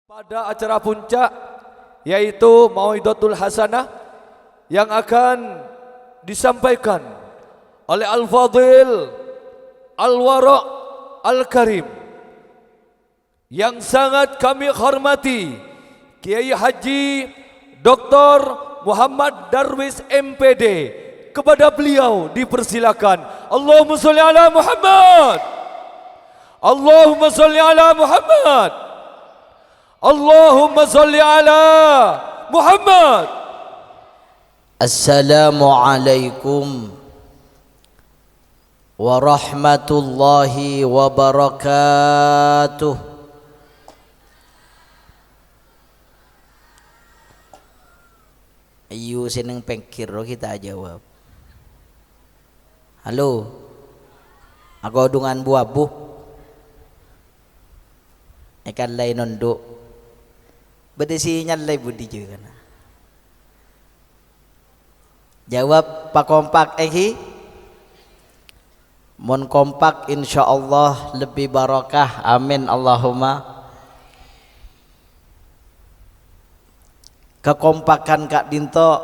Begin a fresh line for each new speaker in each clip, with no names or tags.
pada acara puncak yaitu Mau'idatul Hasanah yang akan disampaikan oleh Al-Fadhil Al-Wara' Al-Karim yang sangat kami hormati, Kiai Haji Dr. Muhammad Darwis MPD. Kepada beliau dipersilakan. Allahumma sholli ala Muhammad, Allahumma sholli ala Muhammad, Allahumma sholli ala Muhammad.
Assalamualaikum warahmatullahi wabarakatuh. Ayo seneng pengkir kita jawab. Halo, aku dengan buah bu. Ikan lain nonduk. Berdesinya lain budi juga. Jawab pak kompak Mon kompak insyaallah lebih barakah. Amin Allahumma. Kekompakan Kak Dinto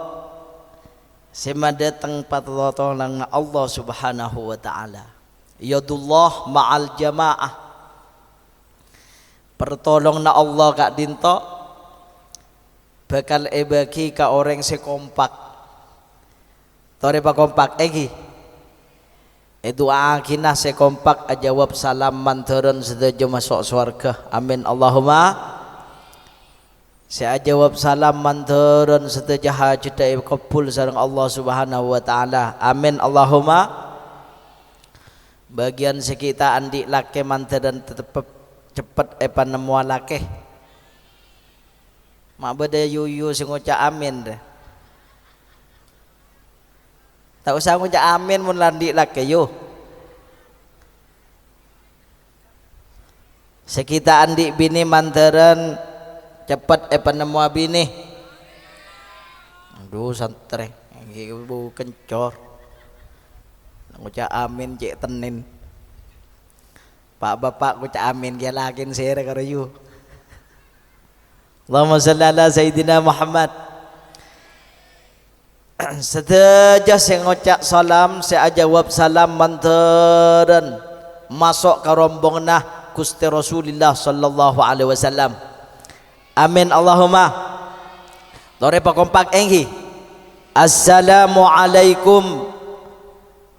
sema datang patolong Allah Subhanahu wa taala. Yadullah ma'al jamaah. Pertolongna Allah Kak Dinto bakal bagi ka orang sekompak. Tore pa kompak doa kinah sekompak ajawab salam mantaran sedaja masuk surga. Amin Allahumma. Saya jawab salam mantaran sedaja hajat kabul sareng Allah Subhanahu wa taala. Amin Allahumma. Bagian sekita andi lake mantaran tetep cepet nemu lake. Mak beda yuyu sing ngucap amin deh. Tak usah ngucap amin mun landi lake yo. Sekita andi bini mantaran cepat nemu bini. Aduh santre ibu kencor. Ngucap amin cek tenin. Pak bapak ngucap amin dia lakin sere karo yu. Allahumma shalli ala Sayyidina Muhammad. Setelah saya ngucap salam, saya jawab salam mantaran masuk ke rombongan Gusti Rasulullah sallallahu alaihi wasallam. Amin Allahumma. Lore pa kompak Assalamualaikum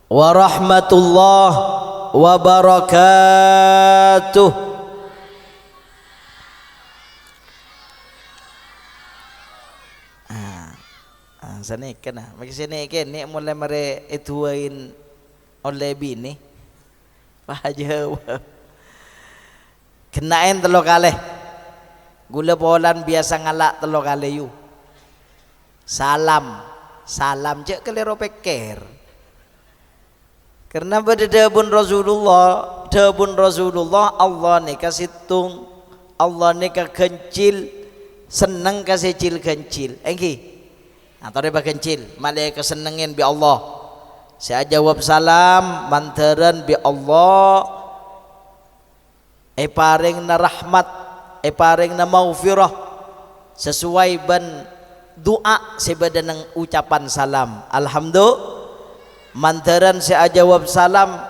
warahmatullahi wabarakatuh. Sana ikan maki sini ikan ni mulai mare ituain oleh bini. Pak jawab. Kenain telo kalih. Gula polan biasa ngalak telo kali yu. Salam cek kelero peker. Karena pada dabun Rasulullah Allah ni kasih tung, Allah ni kencil, seneng kasih cil kencil. Atau dia kencil, malaikat kesenengin bi Allah. Saya jawab salam mantaran bi Allah. Paring na rahmat. Paring na maghfirah sesuai ban doa sebada nang ucapan salam. Alhamdulillah mantaran saya jawab salam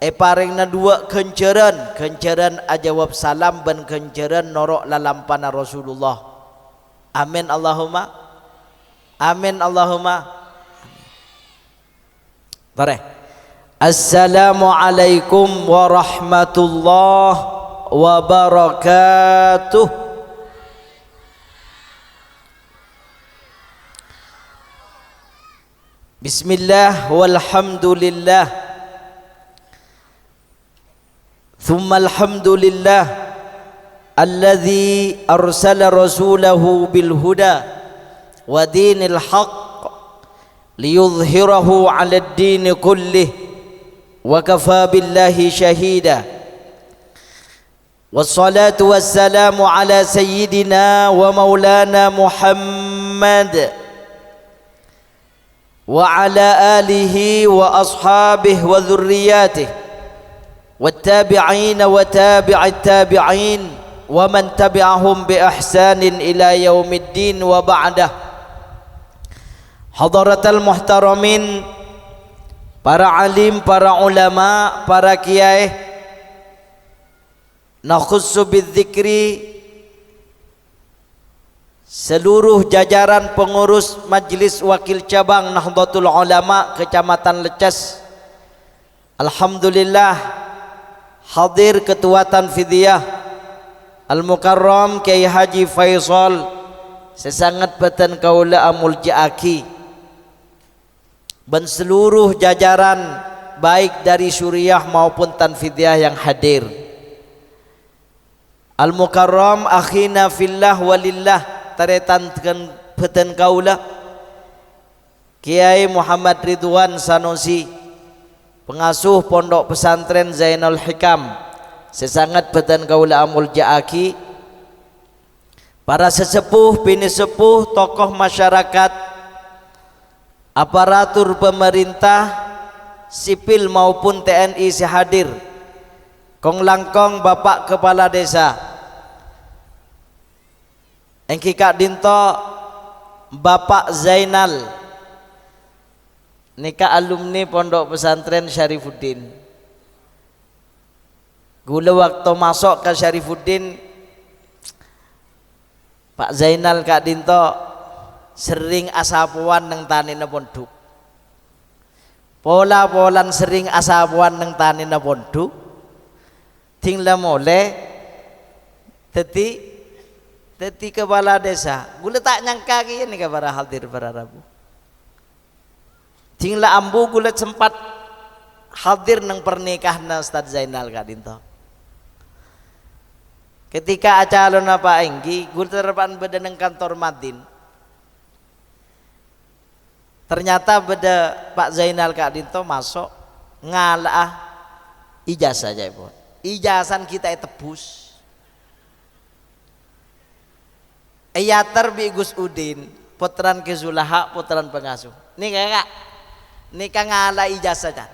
paring na dua kenceran ajawab salam ban kenceran norok lalampana Rasulullah. Amin Allahumma. Amin Allahumma. Tare. Assalamualaikum warahmatullahi wabarakatuh. Bismillah walhamdulillah. Thumma alhamdulillah alladhi arsala rasulahu bil huda wa dinil haqq liyudhhirahu 'ala ad-din kullih wa kafa billahi shahida. Wassalatu wassalamu ala sayyidina wa maulana Muhammad wa ala alihi wa ashabihi wa dhurriyyatihi wattabi'ina wa tabi'it tabi'in wa man tabi'ahum bi ihsanin ila yaumiddin wa ba'dah. Hadaratul muhtaramin, para alim, para ulama, para kiai, nakhussu bidzikri, seluruh jajaran pengurus Majelis Wakil Cabang Nahdlatul Ulama Kecamatan Leces. Alhamdulillah hadir Ketua Tanfidiyah Al-Mukarram Kiai Haji Faisal sesangat batan kaula amul jaaki, dan seluruh jajaran baik dari Suriah maupun Tanfidiyah yang hadir. Al-Mukarram akhina fillah walillah taretan batan kaula Kiai Muhammad Ridwan Sanusi, pengasuh Pondok Pesantren Zainul Hikam, sesangat batan kaula amul jaaki, para sesepuh, bini sepuh, tokoh masyarakat, aparatur pemerintah, sipil maupun TNI sehadir, kong langkong Bapak Kepala Desa, engki Kak Dinto, Bapak Zainal, nikah alumni Pondok Pesantren Syarifuddin. Gula waktu masuk ke Syarifuddin, Pak Zainal Kak Dinto sering asapuan neng tanina pondok. Pola-polan sering asapuan neng tanina pondok. Tinggal mulai teti kepala desa. Gula tak nyangka ini ke para hadir para Rabu. Tinggal ambu gula sempat hadir neng pernikahan Ustaz Zainal Kak Dinto. Ketika acara Pak Enggi, gue terpan beda neng kantor Madin. Ternyata beda Pak Zainal Kak Dinto masuk ngalah ijazah aja ibu. Ijazah kita tebus. Eyater bi Gus Udin, putran Kezulaha, putran pengasuh. Nih kakak, nih ngalah ijazah aja.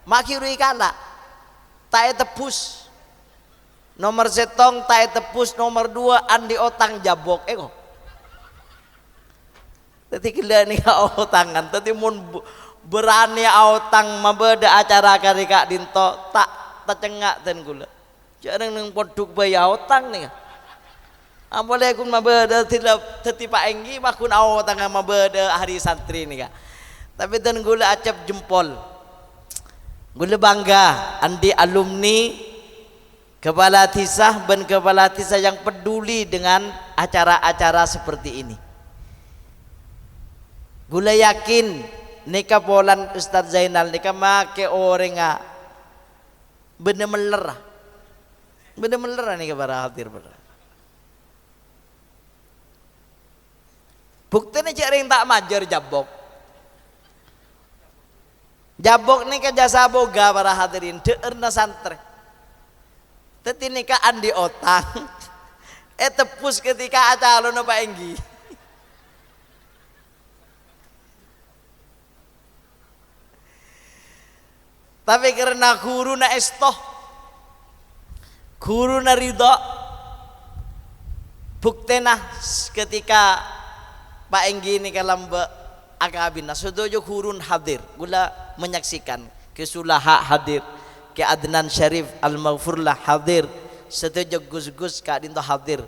Makirui kala, tak tebus. Nomor setong tak tepus, nomor 2 Andi Otang Jabok kok. Tadi gila nih otangan, tadi mun berani otang mabeda acara kari Kak Dinto tak cengak dan gula. Jangan neng poduk bayi otang nih. Boleh kun mabeda tidak teti Pak Enggi makun otang mabeda hari santri nih Kak. Tapi dan gula acap jempol. Gula bangga Andi alumni Kepala Tisah dan Kepala Tisah yang peduli dengan acara-acara seperti ini. Gula yakin nikah polan Ustaz Zainal nikah make orang bener-bener nih para hadir pada. Buktinya cari yang tak majar jabok. Jabok nih ke jasa boga para hadirin deurna santri. Teti nikah Andi Otang, tepus ketika acara Pak Enggi. Tapi karena guru na estoh, guru na ridho, buktena ketika Pak Enggi ini kalamba akabina, setuju gurun hadir, gula menyaksikan, Kesulaha hadir. Ki Adnan Syarif Al-Maghfurlah hadir, setuju Gus-Gus Kak Dinto hadir,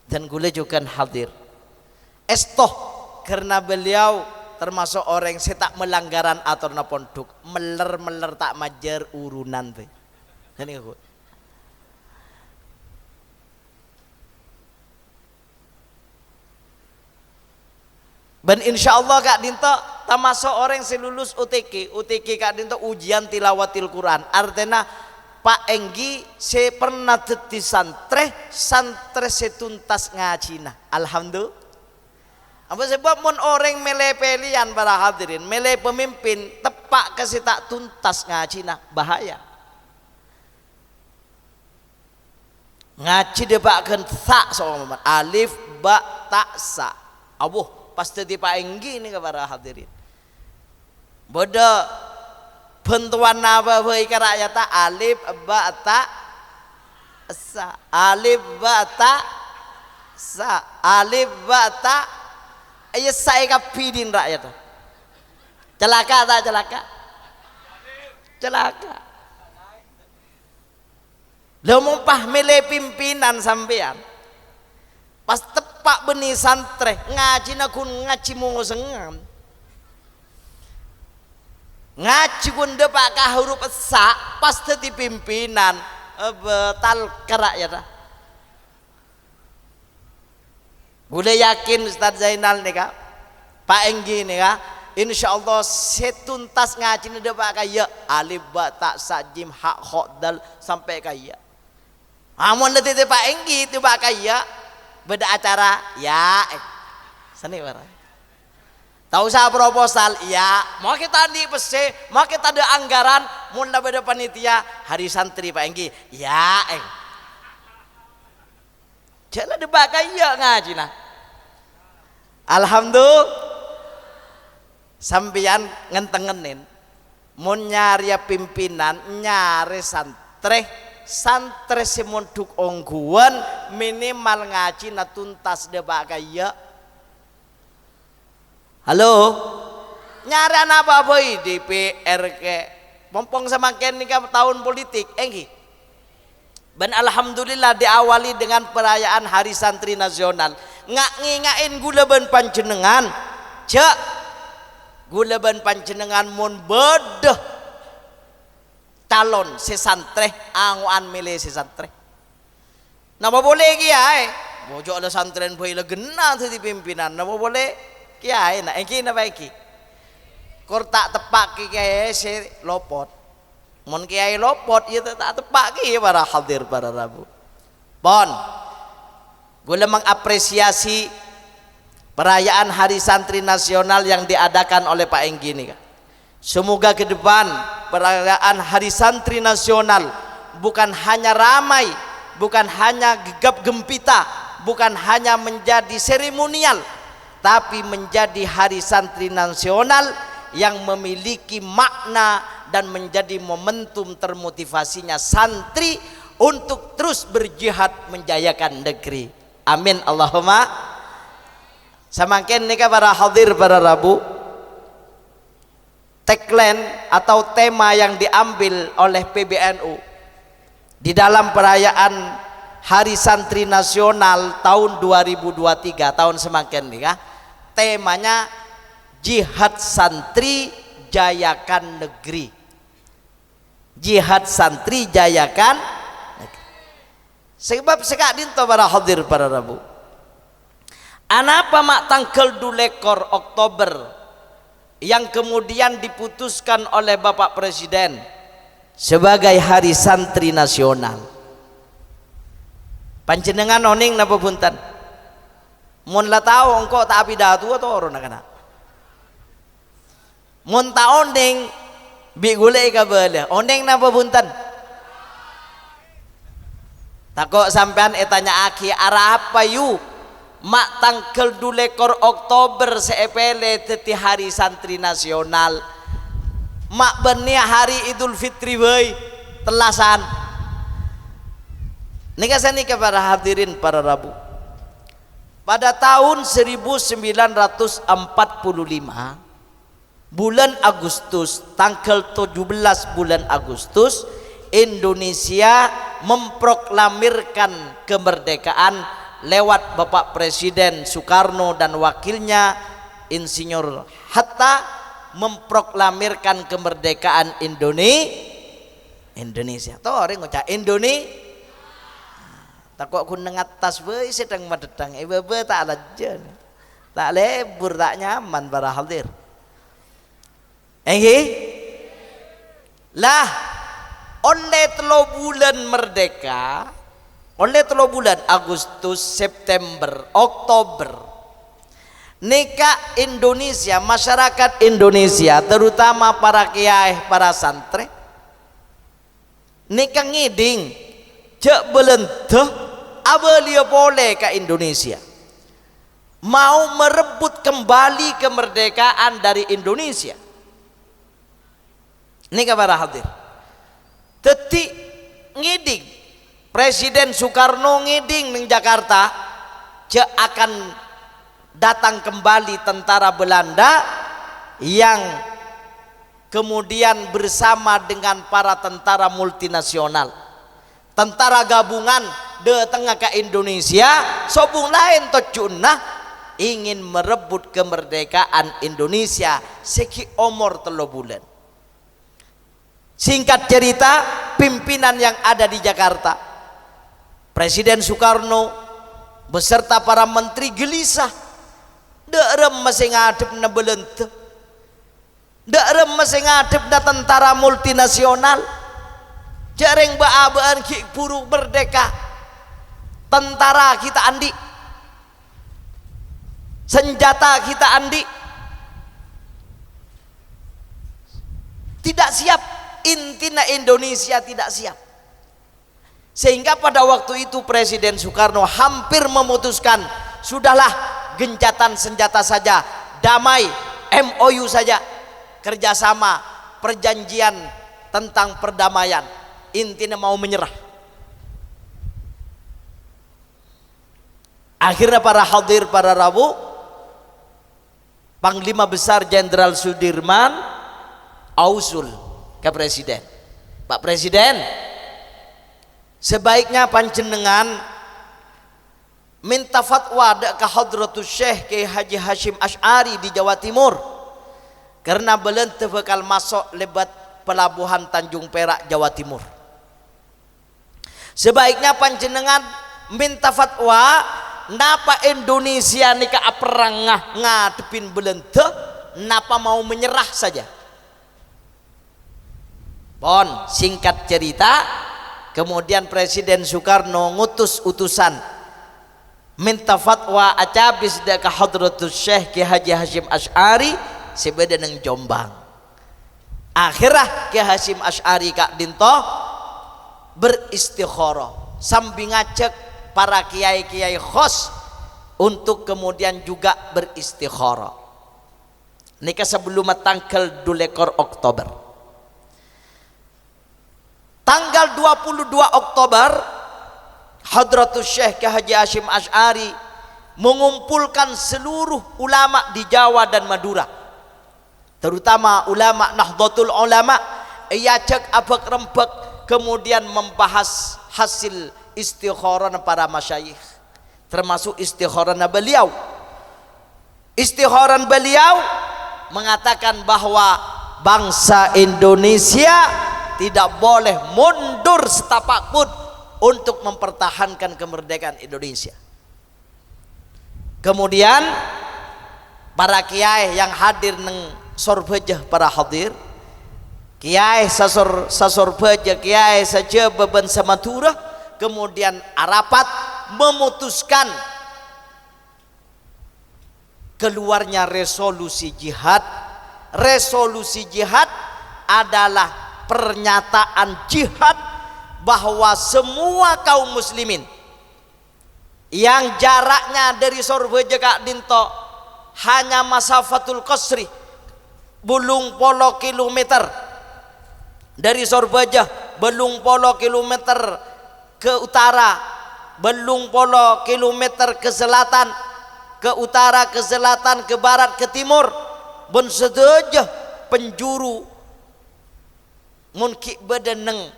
dan gula juga hadir. Estoh karena beliau termasuk orang yang tak melanggaran atur na pondok, meler tak majar urunan be. Ini aku. Dan insya Allah Kak Dinto termasuk orang yang lulus UTK Kak Dinto ujian tilawatil Quran. Artinya Pak Enggi saya pernah teti santre setuntas ngacina. Alhamdulillah. Apa sebab mon orang mele pelian para hadirin, mele pemimpin tepak kasih tak tuntas ngacina bahaya. Ngaji depakeun sa soal alif ba ta sa. Abuh pasti di Pak Enggi ini kepada hadirin. Bodoh bentuan apa bagi rakyat alif ba ta sa alif ba ta sa alif ba ta ayo saya kapidin rakyat celaka tak celaka celaka lo mumpah milih pimpinan sampean pas tepak benih santre ngaji nakun ngaji mungusengam ngaji kun depak ka huruf sa pas tadi pimpinan betal kerak ya dah boleh yakin Ustaz Zainal nih kak Pak Enggi nih kak insyaallah setuntas ngaji ni depak kaya alif ba ta sa jim ha kha dal sampai kaya amun letih Pak Enggi depak kaya beda acara ya seni barang tahu saya proposal ya mau kita di pese mau kita ada anggaran mun beda panitia hari santri Pak Enggi ya jalan debat kaya ngaji nah alhamdulillah sampeyan ngentengenin mun nyari pimpinan nyari santre semunduk ongguan minimal ngaji na tuntas debat kaya halo nyari apa boy DPR ke pompong semakin nikah tahun politik enggi dan alhamdulillah diawali dengan perayaan Hari Santri Nasional ngak ngingain gula ben panjenengan cek gula ben panjenengan mun bedeh calon sesantre anguan milih sesantre napa boleh kiai bojo ada santren boy le genah di pimpinan napa boleh kiai nak engki napa iki kur tak tepak kiai se lopot mun kiai lopot ieu tak tepak ki para hadir para rabu pon gula mengapresiasi perayaan Hari Santri Nasional yang diadakan oleh Pak Enggi ini kan. Semoga ke depan perayaan Hari Santri Nasional bukan hanya ramai, bukan hanya gegap gempita, bukan hanya menjadi seremonial, tapi menjadi Hari Santri Nasional yang memiliki makna dan menjadi momentum termotivasinya santri untuk terus berjihad menjayakan negeri. Amin Allahumma. Semakin nikah para hadir para rabu tagline atau tema yang diambil oleh PBNU di dalam perayaan Hari Santri Nasional tahun 2023 tahun semakin nikah temanya jihad santri jayakan negeri jihad santri jayakan negeri. Sebab sekadin to para hadir para rabu anapa mak tanggal 2 Oktober yang kemudian diputuskan oleh Bapak Presiden sebagai Hari Santri Nasional panjenengan oning napa punten mun la tahu engko tak pidato atau ora kana mun ta oning bi golek ka bala oning napa punten takok sampean etanya aki arah apa yu mak tanggal 2 Oktober seepele teti Hari Santri Nasional mak benih hari Idul Fitri wey telasan nikah sani para hadirin para rabu pada tahun 1945 bulan Agustus tanggal 17 bulan Agustus Indonesia memproklamirkan kemerdekaan lewat Bapak Presiden Soekarno dan wakilnya Insinyur Hatta memproklamirkan kemerdekaan Indonesia. Tahu orang ngucap Indonesia. Takut aku nengatas bayi sedang madedang. Ibu tak lajan, tak lebur, tak nyaman para hadir. Lah, oleh 3 bulan merdeka. Oleh 3 bulan Agustus, September, Oktober nikah Indonesia, masyarakat Indonesia terutama para kiai, para santri nikah ngiding cek belenteh abelia boleh ke Indonesia mau merebut kembali kemerdekaan dari Indonesia nikah para hadir tetik ngiding Presiden Soekarno ngiding ning Jakarta je akan datang kembali tentara Belanda yang kemudian bersama dengan para tentara multinasional, tentara gabungan datang ke Indonesia sobung lain tocunah ingin merebut kemerdekaan Indonesia seki umur 3 bulan. Singkat cerita, pimpinan yang ada di Jakarta, Presiden Soekarno beserta para menteri gelisah, derem masih ngadep na belente, derem masih ngadep na tentara multinasional, jareng baabaan ki puru merdeka, tentara kita andi, senjata kita andi, tidak siap. Intina Indonesia tidak siap, sehingga pada waktu itu Presiden Soekarno hampir memutuskan sudahlah gencatan senjata saja, damai, MOU saja, kerjasama, perjanjian tentang perdamaian, intinya mau menyerah. Akhirnya para hadir, para Rabu, Panglima Besar Jenderal Sudirman ausul ke Presiden, Pak Presiden, sebaiknya panjenengan minta fatwa ke Hadratus Syekh Kiai Haji Hashim Asy'ari di Jawa Timur, karena belente bakal masuk lebat pelabuhan Tanjung Perak Jawa Timur. Sebaiknya panjenengan minta fatwa napa Indonesia nika perang ngadepin belente, napa mau menyerah saja. Pon, singkat cerita, kemudian Presiden Soekarno ngutus utusan minta fatwa acabis ke Hadratus Syekh Kiai Haji Hashim Asy'ari sebeda neng Jombang. Akhirah Kiai Hashim Asy'ari Kak Dinto beristikharah sambil ngajak para kiai-kiai khos untuk kemudian juga beristikharah. Nika sebelum tanggal 2 Oktober. Tanggal 22 Oktober Hadratus Syekh Kiai Haji Hashim Asy'ari mengumpulkan seluruh ulama di Jawa dan Madura, terutama ulama Nahdlatul Ulama, ia cek abek rembek, kemudian membahas hasil istikharah para masyayikh, termasuk istikharah beliau. Istikharah beliau mengatakan bahwa bangsa Indonesia tidak boleh mundur setapak pun untuk mempertahankan kemerdekaan Indonesia. Kemudian para kiai yang hadir neng sorbejah para hadir, kiai sasorbeja, kiai saja beban Samatura, kemudian arapat memutuskan keluarnya resolusi jihad. Resolusi jihad adalah pernyataan jihad bahwa semua kaum muslimin yang jaraknya dari Sorbeja Kak Dinto hanya masafatul qasri belum polo kilometer, dari Sorbeja belum polo kilometer ke utara, belum polo kilometer ke selatan, ke utara, ke selatan, ke barat, ke timur, ben sedejah penjuru mungkin bedeneng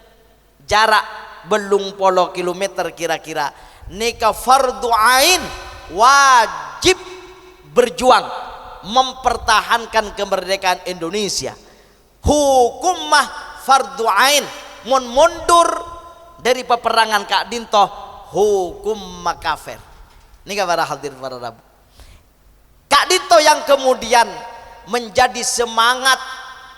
jarak belum polo kilometer kira-kira. Nika fardu ain, wajib berjuang mempertahankan kemerdekaan Indonesia. Hukum mah fardu ain, mun mundur dari peperangan Kak Dinto hukum makafir. Nika para hadir para Rabu, Kak Dinto yang kemudian menjadi semangat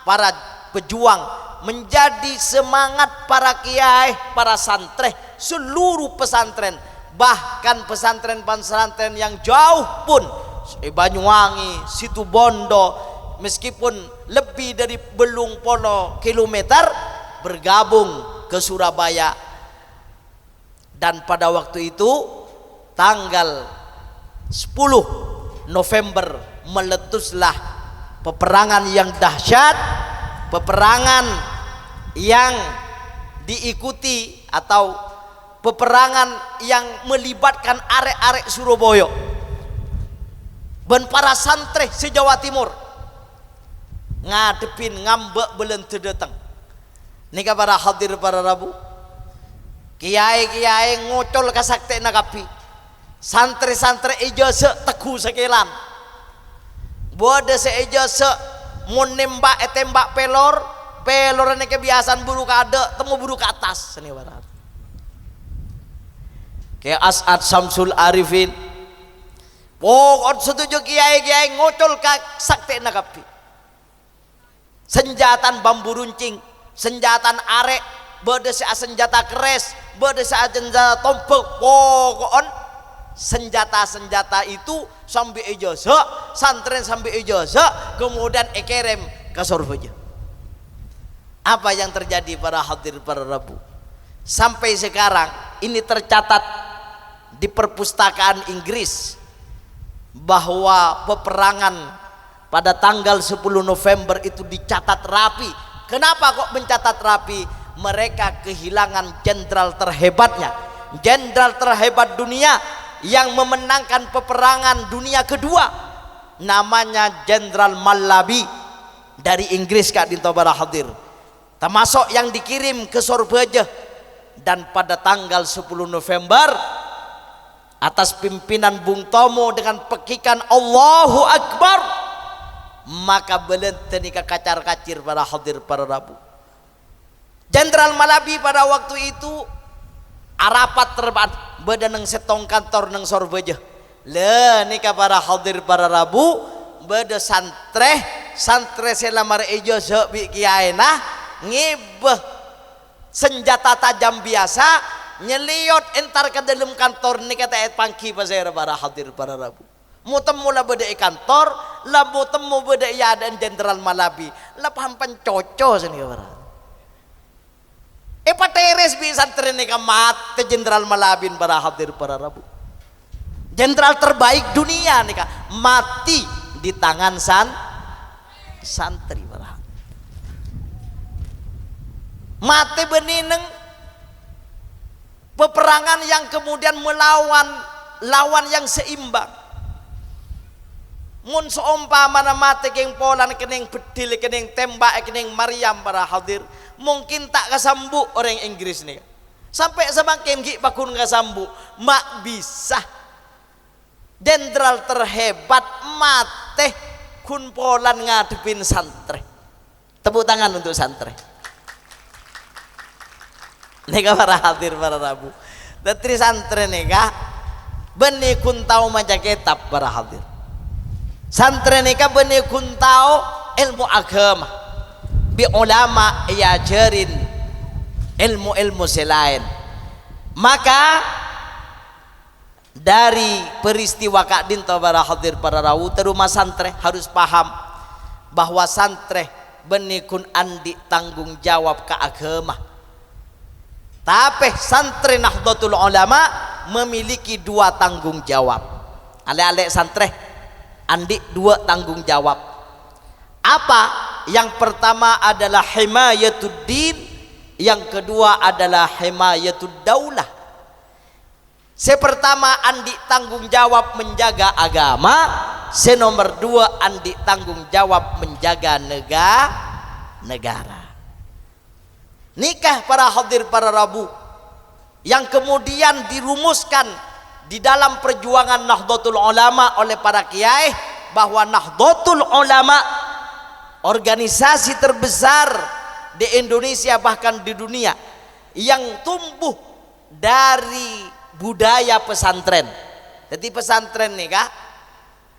para pejuang, menjadi semangat para kiai, para santri, seluruh pesantren, bahkan pesantren-pesantren yang jauh pun, Banyuwangi, Situbondo, meskipun lebih dari belum polo kilometer, bergabung ke Surabaya. Dan pada waktu itu tanggal 10 November meletuslah peperangan yang dahsyat, peperangan yang diikuti atau peperangan yang melibatkan arek-arek Surabaya dan para santri se-Jawa Timur ngadepin ngambek belen terdatang. Nika para hadir para Rabu, kiai-kiai ngocol kasakti nagapi, santri-santri ijazah teguh sekilan, bodoh seijazah mau nembak tembak pelor ini kebiasaan buru kada temu buru ke atas seni barat. Kayak As'ad Samsul Arifin, pokok setuju kiai-kiai ngocol kasakti nagapi, senjataan bambu runcing, senjataan arek, berdesa senjata keres, berdesa senjata tompok, pokokon senjata-senjata itu sambil ijazah, santren sambil ijazah, kemudian ekerem ke Surabaya. Apa yang terjadi para hadir para Rabu? Sampai sekarang ini tercatat di perpustakaan Inggris bahwa peperangan pada tanggal 10 November itu dicatat rapi. Kenapa kok mencatat rapi? Mereka kehilangan jenderal terhebatnya, jenderal terhebat dunia yang memenangkan peperangan dunia kedua, namanya Jenderal Mallabi dari Inggris. Kak Dinto para hadir, termasuk yang dikirim ke Surabaya. Dan pada tanggal 10 November atas pimpinan Bung Tomo dengan pekikan Allahu Akbar, maka belenten ika kacar-kacir para hadir para Rabu. Jenderal Malabi pada waktu itu arapat terbat bedaneng setong kantor neng Surabaya. Le nika para hadir para Rabu, beda santre selamar ijazah bi kiaina ngibeh senjata tajam biasa nyeliot entar ke dalam kantor nika teh pangki pasir para hadir para Rabu. Mu temu lah beda kantor, lah mu temu beda ya dan Jenderal Malabi, lah paham pencoco sini para. Pateres bisa nika mate Jenderal Malabin para hadir para Rabu. Jenderal terbaik dunia nika mati di tangan santri para. Mati benineng peperangan yang kemudian melawan lawan yang seimbang. Mun seumpama mati keng Polan kening bedil kening tembak kening Maryam para hadir, mungkin tak kesambu orang Inggris nih. Sampai semakin gi pakun kesambu, mak bisa. Jenderal terhebat mate kun Polan ngadepin santri. Tepuk tangan untuk santri. Nega para hadir para Rabu. Tetri santri nega beni kun tahu maca kitab para hadir. Santri nega beni kun tahu ilmu agama. Bi ulama yajarin ilmu-ilmu selain. Maka dari peristiwa Kak Dinto para hadir para Rawu terumah santri harus paham bahwa santri benikun andi tanggung jawab ke agama. Tapi santri Nahdlatul Ulama memiliki dua tanggung jawab. Ale-ale santri andi dua tanggung jawab. Apa? Yang pertama adalah himayatud din, yang kedua adalah himayatud daulah. Sepertama andi tanggung jawab menjaga agama, senomor dua andi tanggung jawab menjaga negara. Nikah para hadir para Rabu yang kemudian dirumuskan di dalam perjuangan Nahdlatul Ulama oleh para kiai, bahwa Nahdlatul Ulama organisasi terbesar di Indonesia bahkan di dunia yang tumbuh dari budaya pesantren. Jadi pesantren nih kak,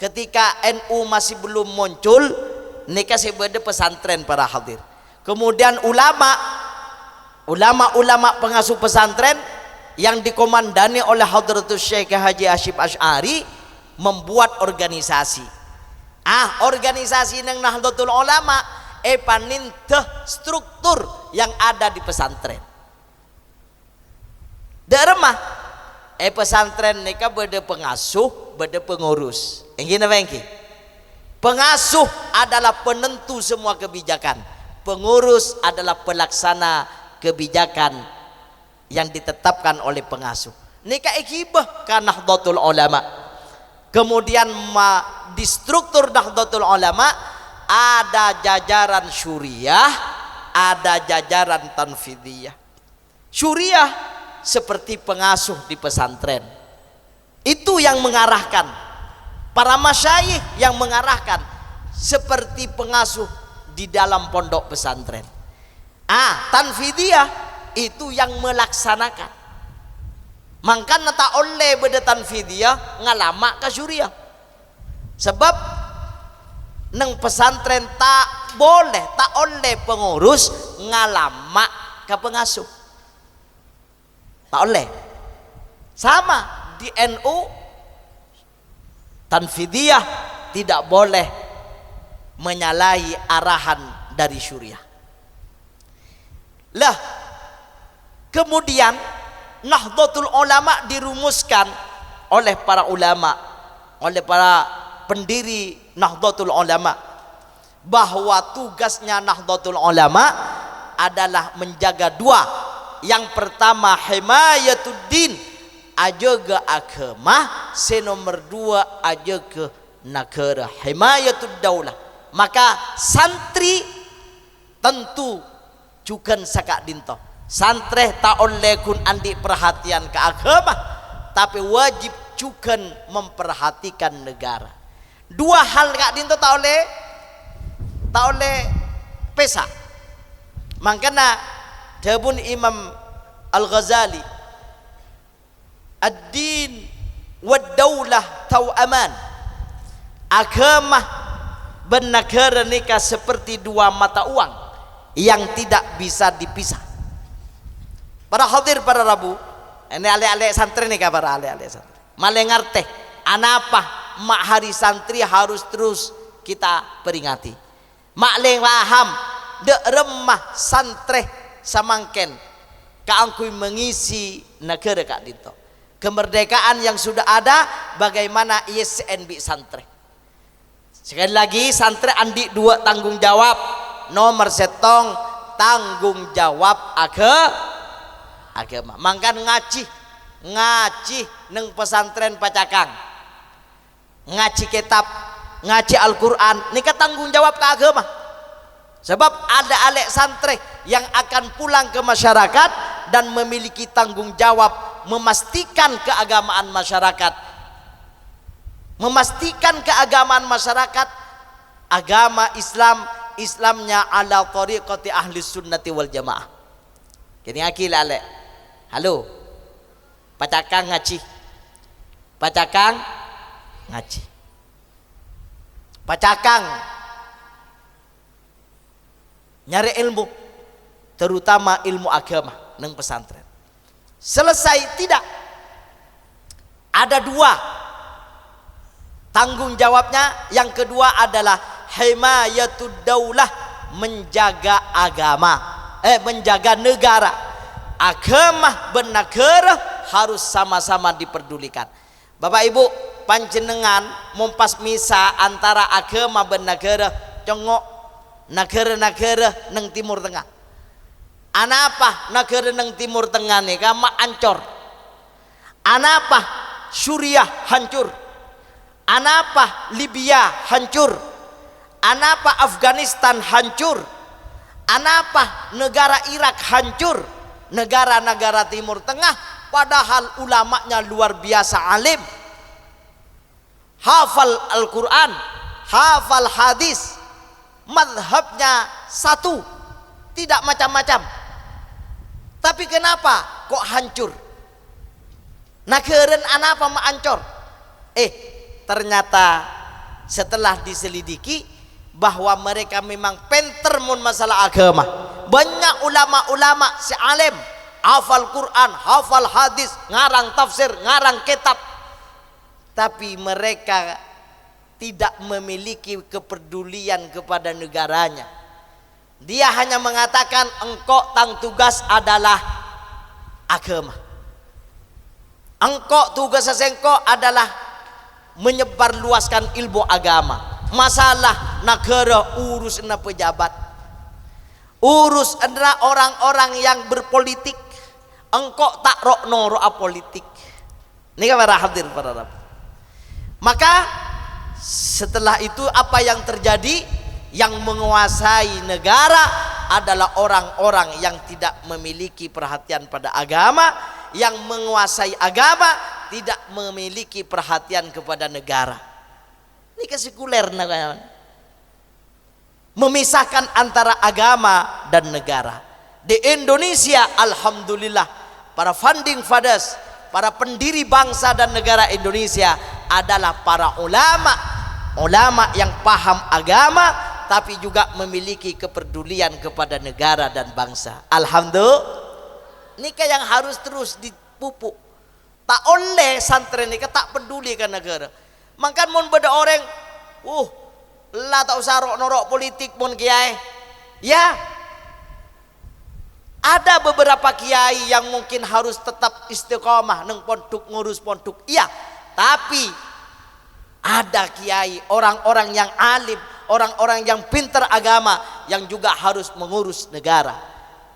ketika NU masih belum muncul, nikah sebeda pesantren para hadir. Kemudian ulama pengasuh pesantren yang dikomandani oleh Hadratus Syekh Haji Hasyim Asy'ari membuat organisasi. Organisasi nang Nahdlatul Ulama paninteh struktur yang ada di pesantren. Deremah pesantren nika beda pengasuh, beda pengurus. Engki napa engki? Pengasuh adalah penentu semua kebijakan. Pengurus adalah pelaksana kebijakan yang ditetapkan oleh pengasuh. Nika ikibah ka Nahdlatul Ulama. Kemudian di struktur Nahdlatul Ulama ada jajaran syuriah, ada jajaran tanfidiyah. Syuriah seperti pengasuh di pesantren. Itu yang mengarahkan. Para masyayikh yang mengarahkan seperti pengasuh di dalam pondok pesantren. Tanfidiyah itu yang melaksanakan. Mangkana tak oleh beda tanfidiyah ngalama ke syuriah. Sebab neng pesantren tak boleh, tak oleh pengurus ngalama ke pengasuh. Tak oleh. Sama di NU tanfidiyah tidak boleh menyalahi arahan dari syuriah. Lah kemudian Nahdlatul Ulama dirumuskan oleh para ulama, oleh para pendiri Nahdlatul Ulama, bahwa tugasnya Nahdlatul Ulama adalah menjaga dua. Yang pertama himayatuddin, ajaga agama. Nomor dua ajaga negara, himayatud daulah. Maka santri tentu juga sakak dinto. Santreh tak oleh kun andi perhatian ke agama, tapi wajib juga memperhatikan negara. Dua hal kak dinto tak oleh pesa. Makanya dabun Imam Al-Ghazali, ad-din wad daulah tawaman. Agama dan negara nikah seperti dua mata uang yang tidak bisa dipisah. Para hadir, para rabu, ini ale-ale santri nih, para ale-ale santri. Malengarte, anapa mak hari santri harus terus kita peringati. Mak leng paham, dek remah santri samangken, kaangkui mengisi negara kak dito. Kemerdekaan yang sudah ada, bagaimana ISNB santri. Sekali lagi santri andi dua tanggung jawab. Nomor setong tanggung jawab agama. Mangkan ngaji neng pesantren Pacakang, ngaji kitab, ngaji Al-Quran, ini tanggung jawab ke agama. Sebab ada alek santri yang akan pulang ke masyarakat dan memiliki tanggung jawab memastikan keagamaan masyarakat, memastikan keagamaan masyarakat, agama Islamnya ala tariqati ahli sunnati wal jamaah. Kini akil alek. Halo, Pacakang ngaji, Pacakang ngaji, Pacakang nyari ilmu, terutama ilmu agama neng pesantren. Selesai tidak? Ada dua tanggung jawabnya. Yang kedua adalah himayatud daulah, menjaga agama, menjaga negara. Agama dan negara harus sama-sama diperdulikan. Bapak Ibu panjenengan mempas misa antara agama dan negara, congok negara-negara neng Timur Tengah. Anapa negara neng Timur Tengah nih kama ancor. Anapa Suriah hancur. Anapa Libya hancur. Anapa Afghanistan hancur. Anapa negara Irak hancur. Negara-negara Timur Tengah, padahal ulamanya luar biasa alim, hafal Al-Quran, hafal hadis, madhabnya satu, tidak macam-macam. Tapi kenapa kok hancur? Negeren anapa maancor? Ternyata setelah diselidiki bahwa mereka memang penter mun masalah agama. Banyak ulama-ulama si alim, hafal Quran, hafal hadis, ngarang tafsir, ngarang kitab, tapi mereka tidak memiliki kepedulian kepada negaranya. Dia hanya mengatakan engkau tang tugas adalah agama, engkau tugas engkau adalah menyebarluaskan ilmu agama. Masalah negara urus na pejabat, urus adalah orang-orang yang berpolitik, engkau tak rokno roa politik. Ini para hadir para Rabb. Maka setelah itu apa yang terjadi? Yang menguasai negara adalah orang-orang yang tidak memiliki perhatian pada agama, yang menguasai agama tidak memiliki perhatian kepada negara. Ini kesekuler negara. Memisahkan antara agama dan negara. Di Indonesia alhamdulillah para founding fathers, para pendiri bangsa dan negara Indonesia adalah para ulama yang paham agama tapi juga memiliki kepedulian kepada negara dan bangsa. Alhamdulillah. Ini yang harus terus dipupuk. Tak oleh santri ini tak peduli kan negara. Maka mun beda orang, lah tak usah norok politik mun kiai. Ya, ada beberapa kiai yang mungkin harus tetap istiqomah neng pondok ngurus pondok. Iya, tapi ada kiai, orang-orang yang alim, orang-orang yang pintar agama yang juga harus mengurus negara,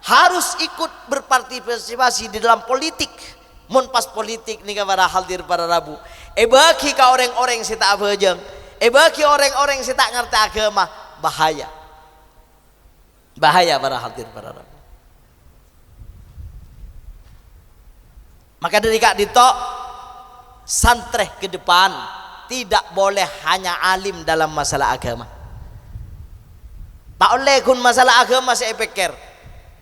harus ikut berpartisipasi di dalam politik. Mun pas politik nih para hadir para Rabu. Bagi ka orang-orang yang tak bejeng, bagi orang-orang yang tak ngerti agama, bahaya. Bahaya para hadir para Rabu. Maka dari kak dito santreh ke depan tidak boleh hanya alim dalam masalah agama. Tak oleh kun masalah agama saya pikir.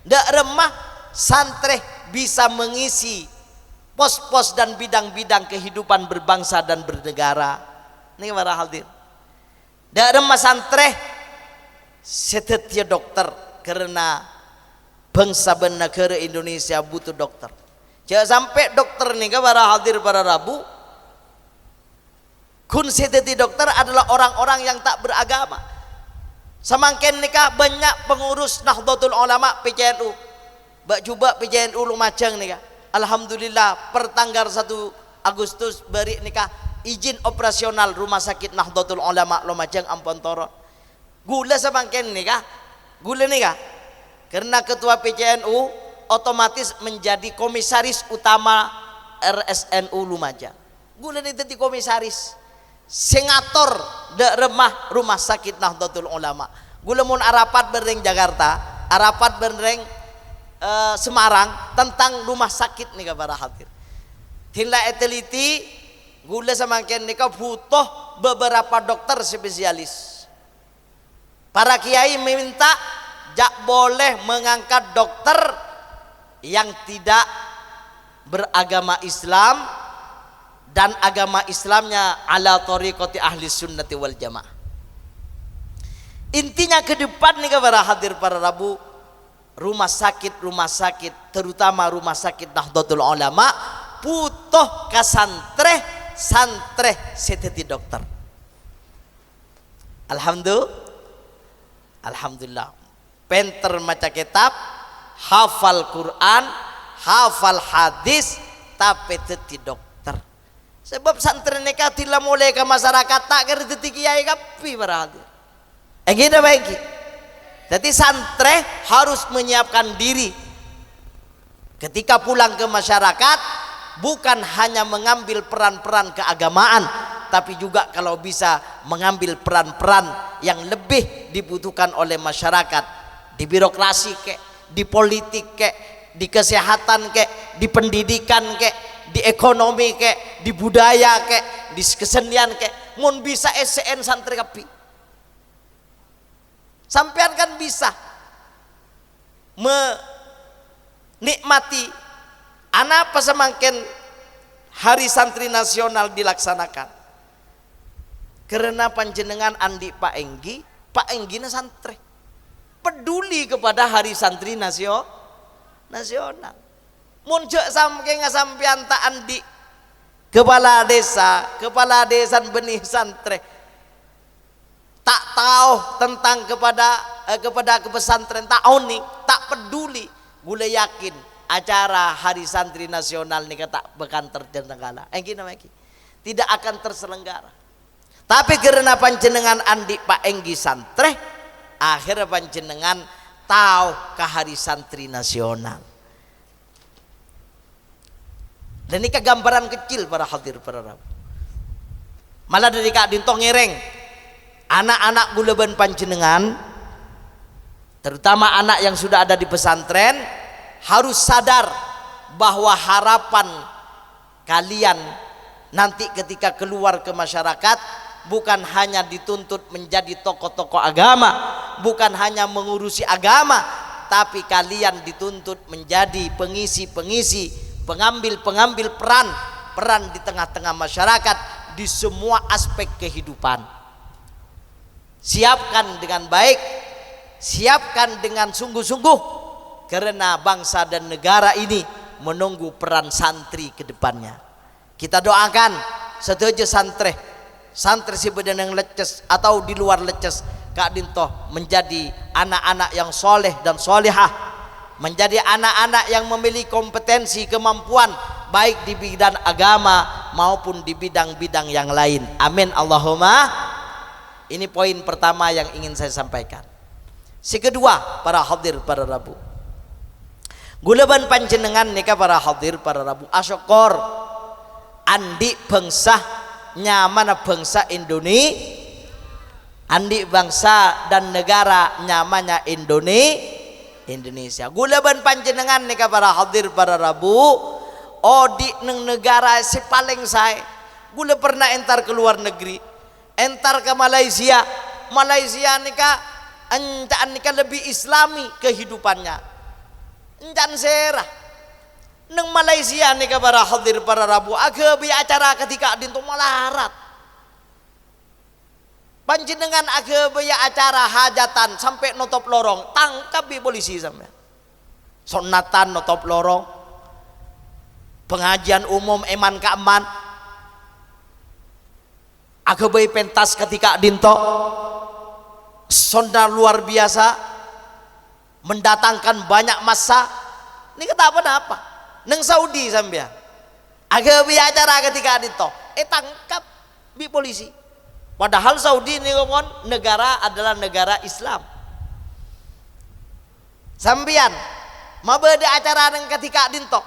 Ndak remah santreh bisa mengisi pos-pos dan bidang-bidang kehidupan berbangsa dan bernegara. Ini para hadir. Ndak remah santreh setetia dokter karena bangsa dan negara Indonesia butuh dokter. Jangan sampai dokter nih para hadir para Rabu. Kun seteti dokter adalah orang-orang yang tak beragama. Semakin nikah banyak pengurus Nahdlatul Ulama PCNU. Bak juga PCNU Lumajang nikah. Alhamdulillah pertanggal 1 Agustus beri nikah izin operasional rumah sakit Nahdlatul Ulama Lumajang Ampon Toron. Gula semakin nikah. Gula nikah. Karena ketua PCNU otomatis menjadi komisaris utama RSNU Lumajang. Gula ini jadi komisaris. Sengator de rumah sakit Nahdlatul Ulama. Gula mun arapat bereng Jakarta, arapat bereng Semarang tentang rumah sakit nih para hadir. Tindak eteliti gula semakin nika butuh beberapa dokter spesialis. Para kiai meminta jak boleh mengangkat dokter yang tidak beragama Islam dan agama Islamnya ala thariqati ahli sunnati wal jamaah. Intinya ke depan nih para hadir para Rabu, rumah sakit terutama rumah sakit Nahdlatul Ulama butuh kasantreh santreh seteti dokter. Alhamdulillah penter maca kitab, hafal Quran, hafal hadis tapi teti dokter. Sebab santri neka tila mulai ke masyarakat tak kerti kiai kapi para hadir. Gini baik. Jadi santri harus menyiapkan diri ketika pulang ke masyarakat, bukan hanya mengambil peran-peran keagamaan, tapi juga kalau bisa mengambil peran-peran yang lebih dibutuhkan oleh masyarakat di birokrasi kek, di politik kek, di kesehatan kek, di pendidikan kek, di ekonomi kek, di budaya kek, di kesenian kek. Mun bisa SCN santri kapi. Sampean kan bisa menikmati apa semakin hari santri nasional dilaksanakan. Karena panjenengan andi Pak Enggi na santri peduli kepada hari santri nasional. Muncul sampean tak andi kepala desa benih santri tak tahu tentang kepada pesantren, tak oni, tak peduli. Gula yakin acara hari santri nasional ini tak bakal terselenggara. Tidak akan terselenggara. Tapi karena panjenengan andi Pak Enggi santri, akhirnya panjenengan tahu ke hari santri nasional. Dan ini gambaran kecil para hadir para rabu. Malah dari Kak Dinto ngereng anak-anak guleban panjenengan, terutama anak yang sudah ada di pesantren, harus sadar bahwa harapan kalian nanti ketika keluar ke masyarakat bukan hanya dituntut menjadi tokoh-tokoh agama, bukan hanya mengurusi agama, tapi kalian dituntut menjadi pengisi-pengisi, pengambil-pengambil peran di tengah-tengah masyarakat di semua aspek kehidupan. Siapkan dengan baik, siapkan dengan sungguh-sungguh, karena bangsa dan negara ini menunggu peran santri ke depannya. Kita doakan setuju santri si yang leces atau di luar leces, Kak Dinto menjadi anak-anak yang soleh dan solehah, menjadi anak-anak yang memiliki kompetensi kemampuan baik di bidang agama maupun di bidang-bidang yang lain. Amin Allahumma. Ini poin pertama yang ingin saya sampaikan. Si kedua, para hadir para rabu, guleban panjenengan nika para hadir para rabu asyukur andi bangsa nyaman bangsa Indonesia, andi bangsa dan negara nyamannya Indonesia. Guleban panjenengan nika para hadir para rabu, odi neng negara si paling saya gule pernah entar ke luar negeri, entar ke Malaysia nika encan nika lebih islami kehidupannya, encan serah neng Malaysia nika para hadir para rabu agabi acara ketika dintu malarat panjenengan agabi acara hajatan sampai notop lorong tangkap di polisi sampai sunatan notop lorong, pengajian umum eman keeman agabi pentas ketika dinto sonda luar biasa mendatangkan banyak massa. Ini kata apa neng Saudi sampai agak bicara ketika dinto tangkap di polisi, padahal Saudi ini ngomong negara adalah negara Islam. Sambian mabede acara neng ketika dinto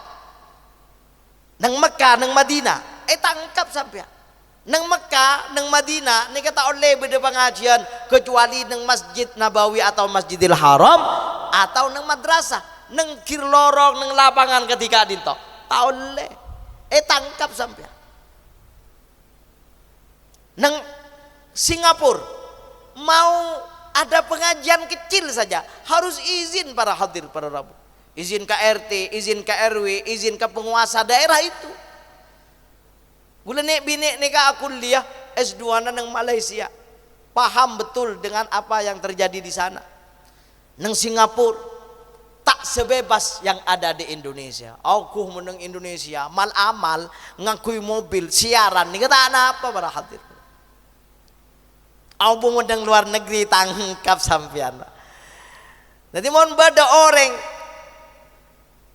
neng Mekah neng Madinah tangkap sampai neng Mekah neng Madinah ini kata oleh beda pengajian kecuali neng Masjid Nabawi atau Masjidil Haram atau neng madrasah neng kir lorong neng lapangan ketika dinto tahun le tangkap sampai neng Singapura mau ada pengajian kecil saja harus izin para hadir para rabu, izin ke RT, izin ke RW, izin ke penguasa daerah itu. Gula nek bini nika kuliah S2 nang Malaysia, paham betul dengan apa yang terjadi di sana. Nang Singapura tak sebebas yang ada di Indonesia. Aku meneng Indonesia mal amal ngakui mobil siaran nika tak apa para hadir. Aku meneng luar negeri tangkap sampean. Jadi mohon bada orang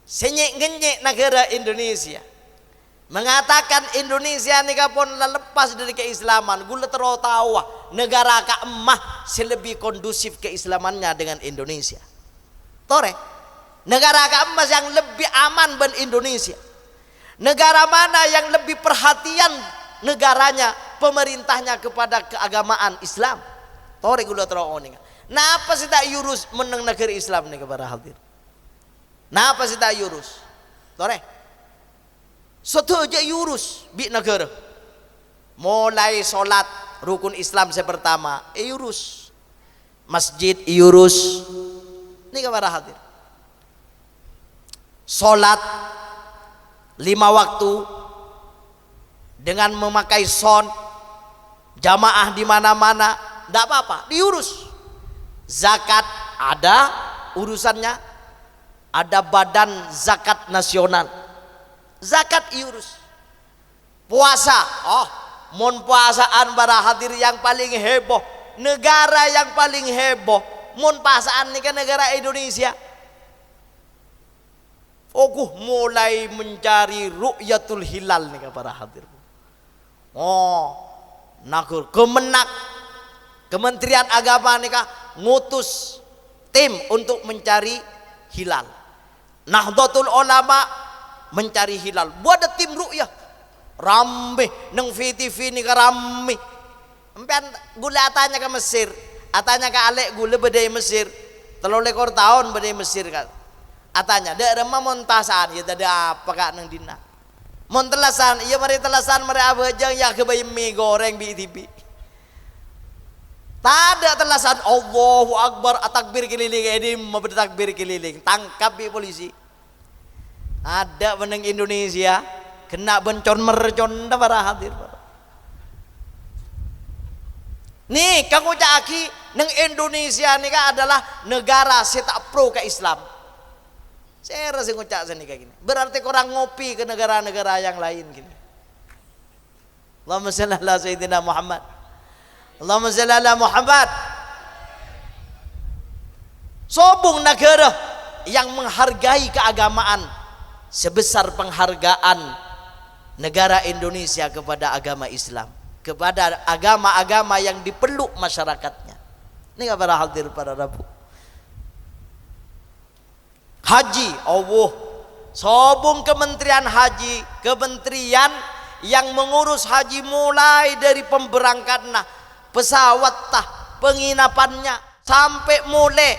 senyek-ngenyek negara Indonesia mengatakan Indonesia nika pun lepas dari keislaman, gula tahu negara keemah selebih kondusif keislamannya dengan Indonesia. Tore negara keemah yang lebih aman ben Indonesia, negara mana yang lebih perhatian negaranya pemerintahnya kepada keagamaan Islam. Tore gula tahu nih. Napa sih tak yurus meneng negara Islam nih kepada hadir? Napa sih tak yurus? Tore soto aja yurus bi negara mulai solat rukun Islam saya pertama yurus masjid yurus ini kepada hadir solat 5 waktu dengan memakai son jamaah di mana-mana tidak apa-apa diurus. Zakat ada urusannya, ada badan zakat nasional, zakat iurus. Puasa, mon puasaan para hadir yang paling heboh, negara yang paling heboh mon puasaan ini kan negara Indonesia. Mulai mencari ru'yatul hilal nih para hadir. Nakur Kemenak Kementerian Agama nih ngutus tim untuk mencari hilal. Nahdlatul Ulama mencari hilal. Buat ada tim ru'yah. Rame neng VTV ni rame. Empian gula atanya ke Mesir. Atanya ke Alek gula bedai Mesir. 3 lekor tahun bedai Mesir kan. Atanya daerah montasan ya ada apa kak neng dina. Montelasan iya mari telasan mari abajang ya ke bayi mie goreng di TV. Tada telasan Allahu Akbar atakbir keliling ini mau bertakbir keliling tangkap di polisi. Ada meneng Indonesia kena bencon mercon para hadir. Nih kamu caki neng Indonesia nih adalah negara setak pro ke Islam. Saya rasa ngucap sini kayak gini. Berarti kurang ngopi ke negara-negara yang lain gini. Allahumma shalli ala sayyidina Muhammad. Allahumma shalli ala Muhammad. Sobung negara yang menghargai keagamaan sebesar penghargaan negara Indonesia kepada agama Islam, kepada agama-agama yang dipeluk masyarakatnya. Ini para hadir para Rabu. Haji, Allah, sobung Kementerian Haji, kementerian yang mengurus haji mulai dari pemberangkatan, pesawat tah, penginapannya, sampai mulai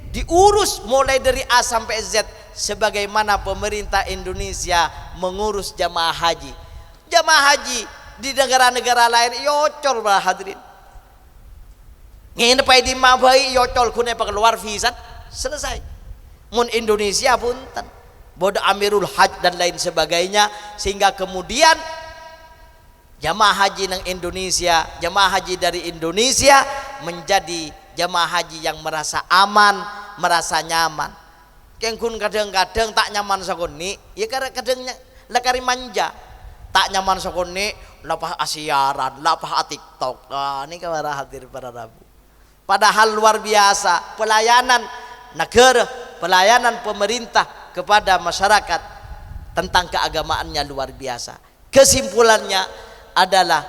diurus mulai dari A sampai Z, sebagaimana pemerintah Indonesia mengurus jamaah haji. Jamaah haji di negara-negara lain yocol bah hadirin. Ngene pai di mabai yocol kune keluar visa selesai. Mun Indonesia punten bodoh Amirul Hajj dan lain sebagainya, sehingga kemudian jamaah haji nang Indonesia, jamaah haji dari Indonesia menjadi jamaah haji yang merasa aman, merasa nyaman. Kengkun kadang-kadang tak nyaman sakoni, ya kadang-kadang lekari manja. Tak nyaman sakoni, lapah asiaran, lapah TikTok. Nah, ini para hadir para Rabu. Padahal luar biasa pelayanan negara, pelayanan pemerintah kepada masyarakat tentang keagamaannya luar biasa. Kesimpulannya adalah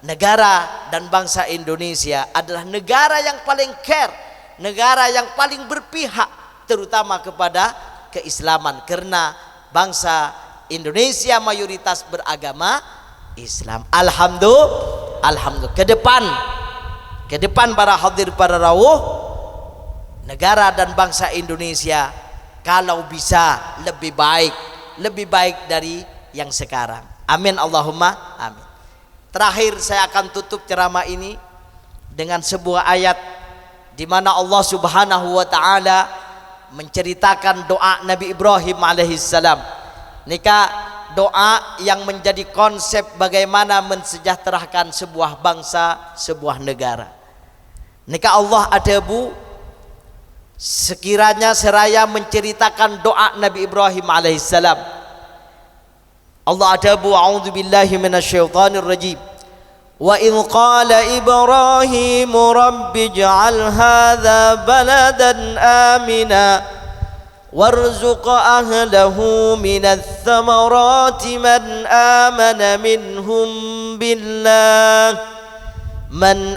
negara dan bangsa Indonesia adalah negara yang paling care, negara yang paling berpihak terutama kepada keislaman, karena bangsa Indonesia mayoritas beragama Islam. Alhamdulillah. Ke depan para hadir para rawuh, negara dan bangsa Indonesia kalau bisa lebih baik dari yang sekarang. Amin Allahumma amin. Terakhir saya akan tutup ceramah ini dengan sebuah ayat di mana Allah Subhanahu wa taala menceritakan doa Nabi Ibrahim alaihissalam. Nikah doa yang menjadi konsep bagaimana mensejahterakan sebuah bangsa, sebuah negara. Nikah Allah ada bu, sekiranya seraya menceritakan doa Nabi Ibrahim alaihissalam. Allah adabu a'udzubillahi minasyaitonir rajim. Wa idh qala Ibrahim rabbi ij'al hadza baladan amina warzuq ahlahu minats thamarati man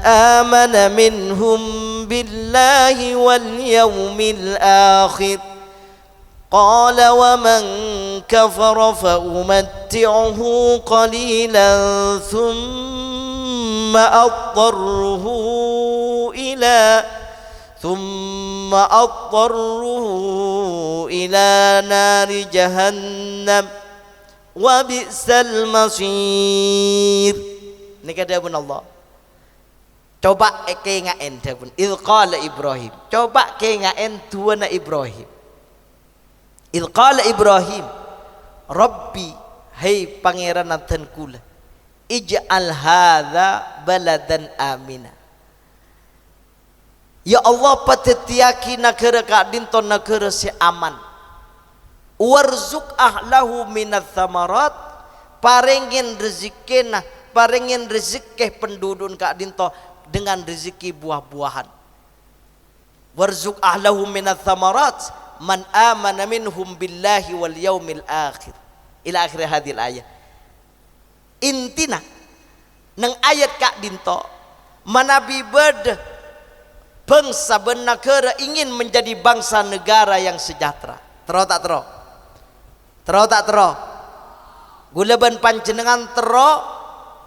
amana minhum billahi wal yawmil akhir. Qala wa man kafara fa umatti'uhu qalilan thumma adtarruhu ila nari jahannam wa bi'sal masir. Ini kata Allah. Coba kengaen pun idh qala Ibrahim. Coba kengaen tuana Ibrahim. Idh qala Ibrahim Rabbi, hai pangeran nanten kula, ij'al hadza baladan amina. Ya Allah patetiaki negara ka dinton negara si aman. Warzuq ahlahu minats thamarat, paringin rezekina, paringin rezeki penduduk ka dinto dengan rezeki buah-buahan. Warzuq ahlahu minats thamarat man amana minhum billahi wal yaumil akhir. Ila akhir hadil ayat. Intina nang ayat kak dinto manabi bed bangsa benakera ingin menjadi bangsa negara yang sejahtera. Tero tak tero? Tero tak tero? Guleban panjenengan tero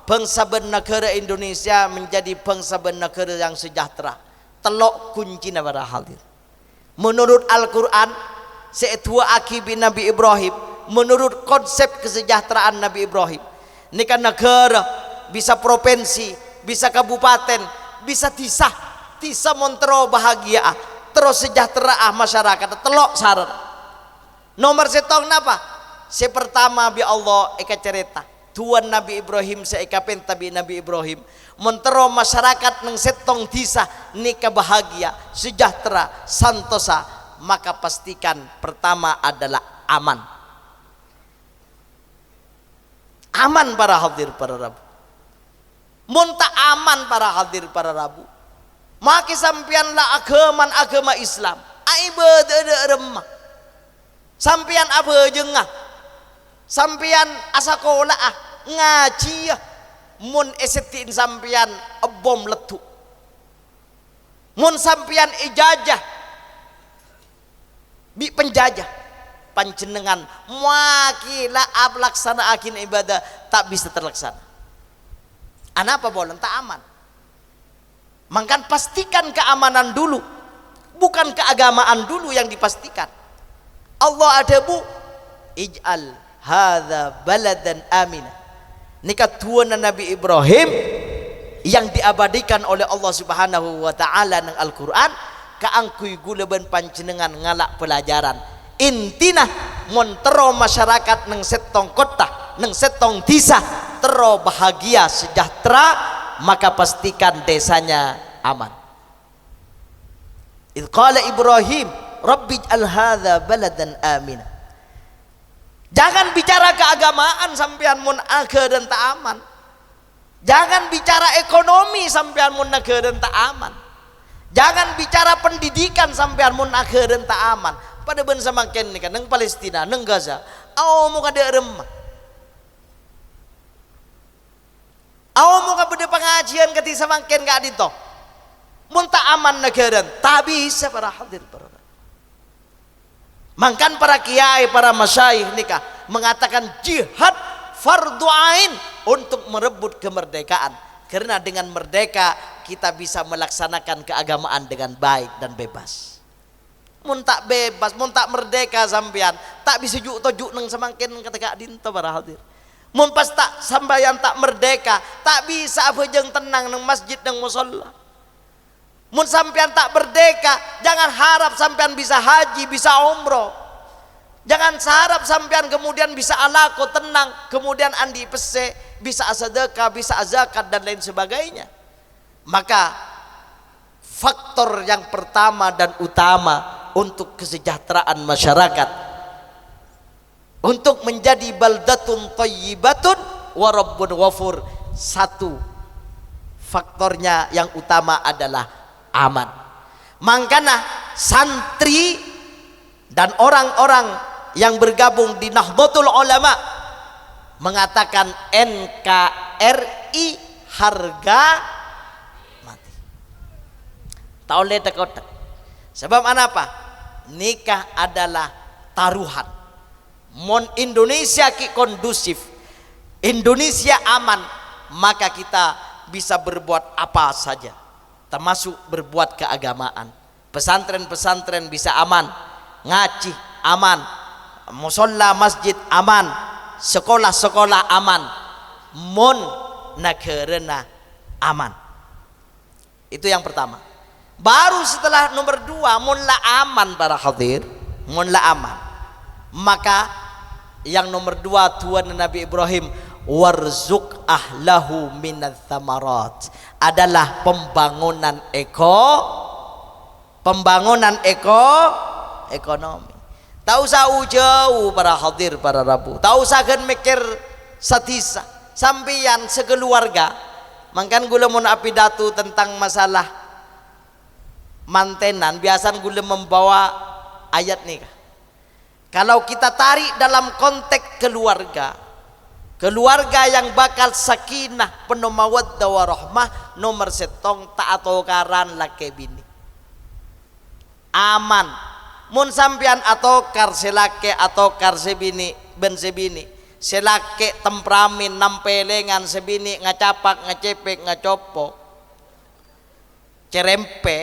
bangsa bernegara Indonesia menjadi bangsa bernegara yang sejahtera. Telok kuncinya para hadir. Menurut Al-Quran, setua akibi Nabi Ibrahim, menurut konsep kesejahteraan Nabi Ibrahim, ini kan negara bisa provinsi, bisa kabupaten, bisa tisa montero bahagia, terus sejahtera masyarakat, telok saran. Nomor setong napa? Pertama bi Allah eka cerita Tuan Nabi Ibrahim seeka pentabi Nabi Ibrahim mentero masyarakat neng setong tisa nikah bahagia, sejahtera, santosa, maka pastikan pertama adalah aman. Aman para hadir para rabu. Munta aman para hadir para rabu. Maki sampianlah agama Islam. Aibeudeuh remah. Sampian abe jengah. Sampian asakola ngaji mun esetin sampian bom letu. Mun sampian ijajah bi penjajah panjenengan wakila ablaksana akin ibadah tak bisa terlaksana. Anapa bolen tak aman. Mangkan pastikan keamanan dulu, bukan keagamaan dulu yang dipastikan. Allah ada bu ij'al hadza baladan amina. Nikah tuan Nabi Ibrahim yang diabadikan oleh Allah Subhanahu wa taala nang Al-Qur'an kaangkui guleban panjenengan ngalak pelajaran. Intina montero masyarakat nang setong kota, nang setong desa tero bahagia sejahtera, maka pastikan desanya aman. Idz qala Ibrahim Rabbij'al hadza baladan amina. Jangan bicara keagamaan sampean mun aga dan tak aman. Jangan bicara ekonomi sampean mun aga dan tak aman. Jangan bicara pendidikan sampean mun aga dan tak aman. Pada ben samaken ni kan nang Palestina, nang Gaza, au muka de remah. Au muka bede pengajian kati samaken ka dito. Mun tak aman negara, tak bisa para hadir para. Mangkan para kiai, para masyayikh nikah mengatakan jihad fardu ain untuk merebut kemerdekaan. Karena dengan merdeka kita bisa melaksanakan keagamaan dengan baik dan bebas. Mun tak bebas, mun tak merdeka sampean, tak bisa juk tojuk nang samangken ketika dinto para hadir. Mun pas tak sampean tak merdeka, tak bisa beujeng tenang nang masjid nang musalla. Mun sampean tak merdeka, jangan harap sampean bisa haji, bisa umroh. Jangan harap sampean kemudian bisa alako tenang, kemudian andi pese, bisa sedekah, bisa zakat dan lain sebagainya. Maka faktor yang pertama dan utama untuk kesejahteraan masyarakat, untuk menjadi baldatun thayyibatun wa rabbun ghafur, satu faktornya yang utama adalah aman. Makanya santri dan orang-orang yang bergabung di Nahdlatul Ulama mengatakan NKRI harga mati. Tak oleh tekotak. Sebab apa? Nikah adalah taruhan. Mon Indonesia ki kondusif, Indonesia aman, maka kita bisa berbuat apa saja, termasuk berbuat keagamaan. Pesantren-pesantren bisa aman, ngaji aman, musalla masjid aman, sekolah-sekolah aman, mon nagerena aman. Itu yang pertama. Baru setelah nomor dua, mon la aman para hadir, mon la aman, maka yang nomor dua tuan Nabi Ibrahim warzuk ahlahu minadz tsamarat adalah pembangunan ekonomi. Tak usah jauh para hadir para rabu, tak usah kan mikir satisa sampeyan sekeluarga. Mangkan gula mun pidato tentang masalah mantenan, biasan gula membawa ayat nikah. Kalau kita tarik dalam konteks keluarga yang bakal sakinah, penuh mawaddah warahmah, nomor setong tak atau karan laki bini aman. Mun sampian atau karse laki atau karse bini ben sebini selake tempramin nampelengan sebini ngacapak ngacepek ngacopok cerempe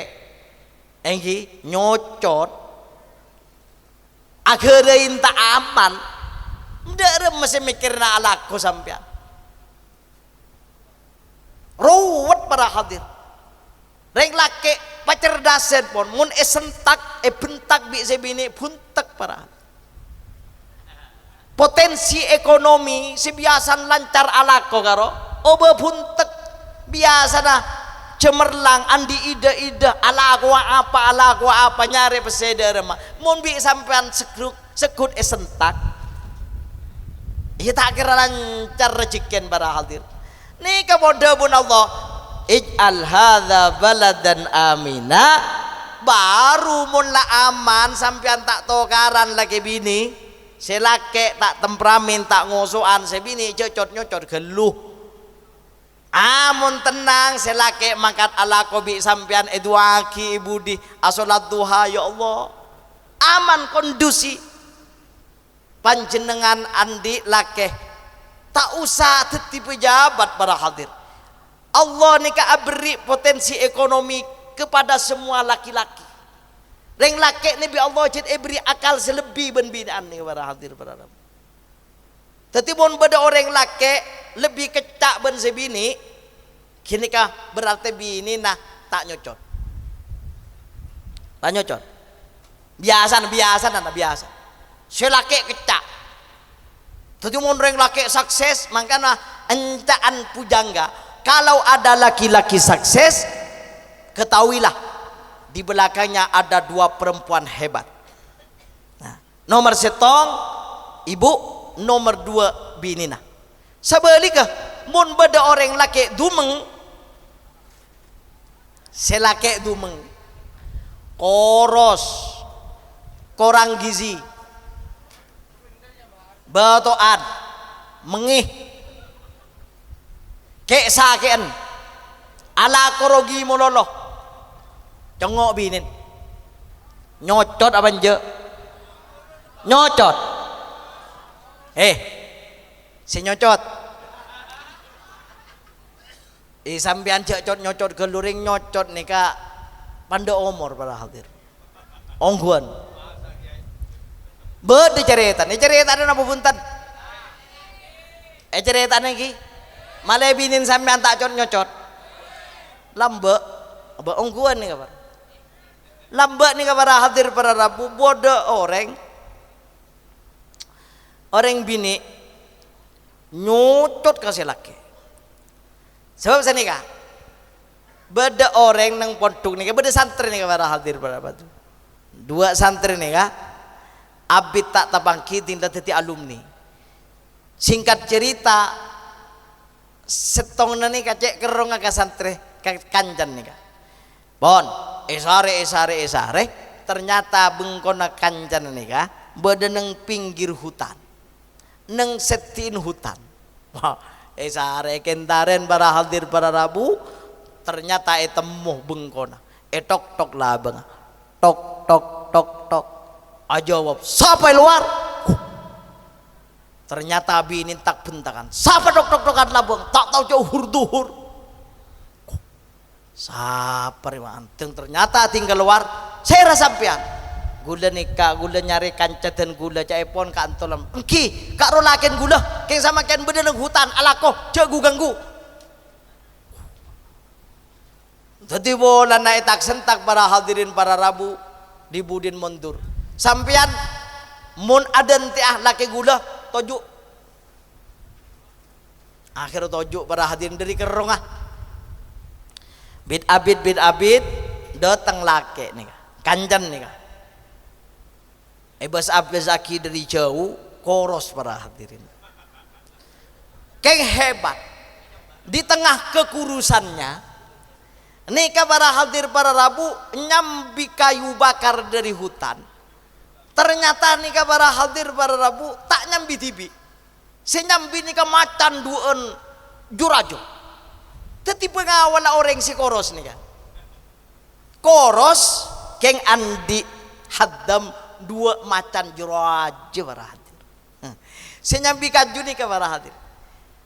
enggi nyocot akhirnya inta aman ndak masih mikirna alako sampean ruwet para hadir reng lake pacerdasen pun mun esentak bentak bi sebini buntek para potensi ekonomi sebiasan lancar alako karo obe buntek biasa dah cemerlang andi ida alako apa nyari peseda remah mun bi sampean sekut esentak ya tak kira lancar rezekian para hadir nih kepada pun Allah ij'al hadza baladan amina baru mula aman sampean tak tokaran lagi bini selake tak temperamen tak ngosoan sebini cocot nyocot geluh amun tenang selake mangkat ala kobi sampean eduaki ibudi asolat duha ya Allah aman kondusi panjenengan andi lake tak usah teti pejabat para hadir Allah nika beri potensi ekonomi kepada semua laki-laki. Reng laki ni bi Allah jid beri akal selebih ben bidaan ni para hadir para rabu. Tetapi pun beda orang laki lebih kecak ben sebini, kini kah berarti bini nah tak nyocot. Tak nyocot. Biasa. Selaki kecak. Tetapi pun orang laki sukses, makanya encaan pujangga. Kalau ada laki-laki sukses, ketahuilah di belakangnya ada dua perempuan hebat. Nah, nomor setong ibu, nomor dua binina. Sebaliknya, mun beda orang laki dumeng, selake dumeng, koros, korang gizi, batoan, mengih. Kek sakean ala korogi mololo cengok binin nyocot apa nje nyocot si nyocot sampean cocot nyocot geluring nyocot nih kak panda umur para hadir ongguan bede ceretan apa punten ceretan lagi malah binin sampean tak nyocot lambe ongguan nih kabar lambe nih kabar hadir para rabu bodoh orang bini nyocot kasih laki sebab saya nikah beda orang nang pondok nih beda santri nih kabar hadir para rabu dua santri nih kah abit tak tabangki tindak teti alumni singkat cerita setong nani kacek kerong aga santri kancan nih kak bon esare ternyata bengkona kancan nih kak beda neng pinggir hutan neng setin hutan wah esare kentaren para hadir para rabu ternyata temuh bengkona tok lah bang tok ajawab siapa luar ternyata binin tak bentakan siapa dok-dokan labang tak tahu jauh duhur siapa anteng ternyata tinggal luar saya rasa sampean gula nikah gula nyari kanca dan gula caipon ka antolam engki kak rolaken gula keng sama ken beda nang hutan alako jago ganggu jadi bola naik tak sentak para hadirin para rabu di budin mundur sampean mun aden tiah laki gula tojuk akhir tojuk para hadirin dari kerongah bid abid datang laki nih kancan nih bas abis aki dari jauh koros para hadirin keng hebat di tengah kekurusannya nikah para hadir para rabu nyambi kayu bakar dari hutan ternyata nikah para hadir para rabu tak nyambi tibi senyambi nikah macan duun jurajo tetapi pengawal orang si koros nikah koros keng andi haddam dua macan jurajo para hadir Senyambi kaju nih ke para hadir.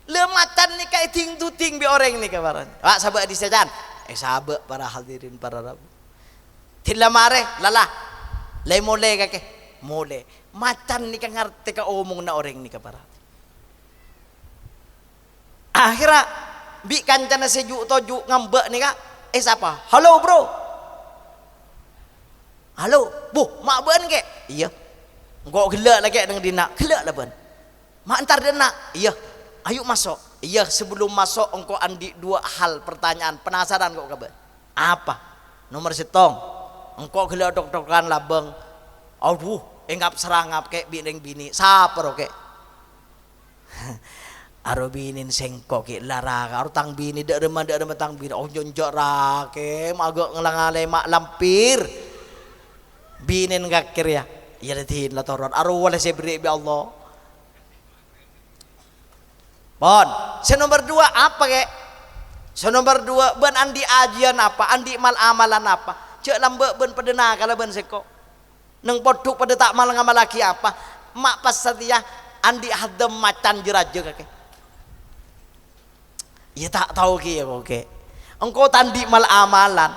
Lematan nih kayak ting tu ting bi orang nih ke para. Wah sahabat di sejan. Sahabat para hadirin para rabu. Tila mare lala. Lay mole kake. Mole. Macan nih ka ngerti ka omong na orang nih ke para. Akhirnya bi kancana sejuk tojuk ngambek nih kak. Siapa? Halo bro. Halo, bu, mak ben ke? Iya. Engkau gelak lagi dengan dina. Gelak lah ben. Mak antar dia nak. Iya. Ayo masuk. Iya, sebelum masuk engkau andi dua hal pertanyaan. Penasaran kau kabar? Apa? Nomor setong. Engkau gelak dok-dokan lah bang. Aduh, engap serangap ke bini. Saper oke. Aro binin sengkok ke laraka. Aro tang bini dak remah tang bini. Oh jonjok rake. Magak ngelangale mak lampir. Binin gakir ya. Ya dihin lah toron. Aro wala sebri bi Allah. Bon. Senomor dua apa ke? Senomor dua ben andi ajian apa? Andi mal amalan apa? Cek lambek ben pedena kalau ben seko. Neng poduk pada tak mal ngamal laki apa? Mak pas setia andi hadam macan jeraja kake. Ya tak tahu ki ya oke. Engkau tandi mal amalan.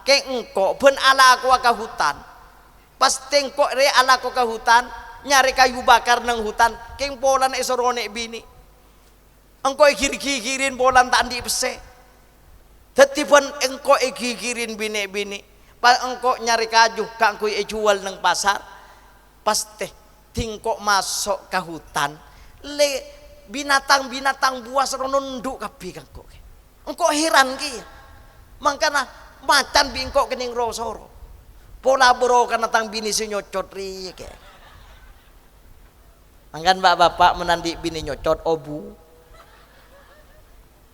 Ke engkau ben ala aku ke hutan. Pas tengkok re ala aku ke hutan, nyari kayu bakar nang hutan. Keng polan esorone bini. Engkau kirin polan tandi pese. Tetipan engkau kirin bini. Pas engkau nyari kayu kang kau jual nang pasar. Pas teh tingkok masuk ke hutan. Binatang buas ronunduk kapi kangko. Engkau heran ki. Mangkana macan bingkok kening rosoro. Pola bro kana tang bini si nyocot ri ke. Mangkan bapak menandi bini nyocot obu.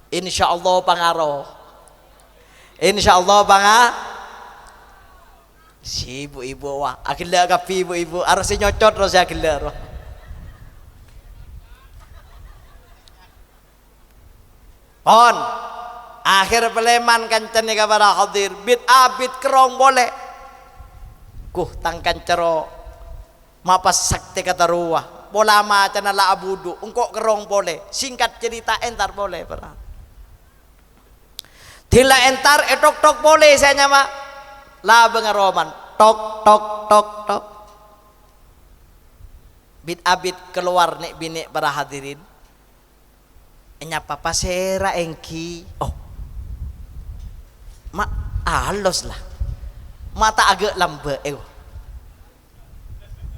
Insyaallah pangaro. Insyaallah si ibu-ibu wah. Akila kapi ibu-ibu arep si nyocot ro si akila ro. On akhir peleman kancane ka para hadir bit abit kerong boleh kuh tangkan cero mapas sakti kata ruah bola macan ala abudu engkau kerong boleh singkat cerita entar boleh para tila entar tok tok boleh saya nyama lah bengaroman tok tok tok tok bit abit keluar nek bini para hadirin nyapa pasera engki oh mak alos lah mata agak lambe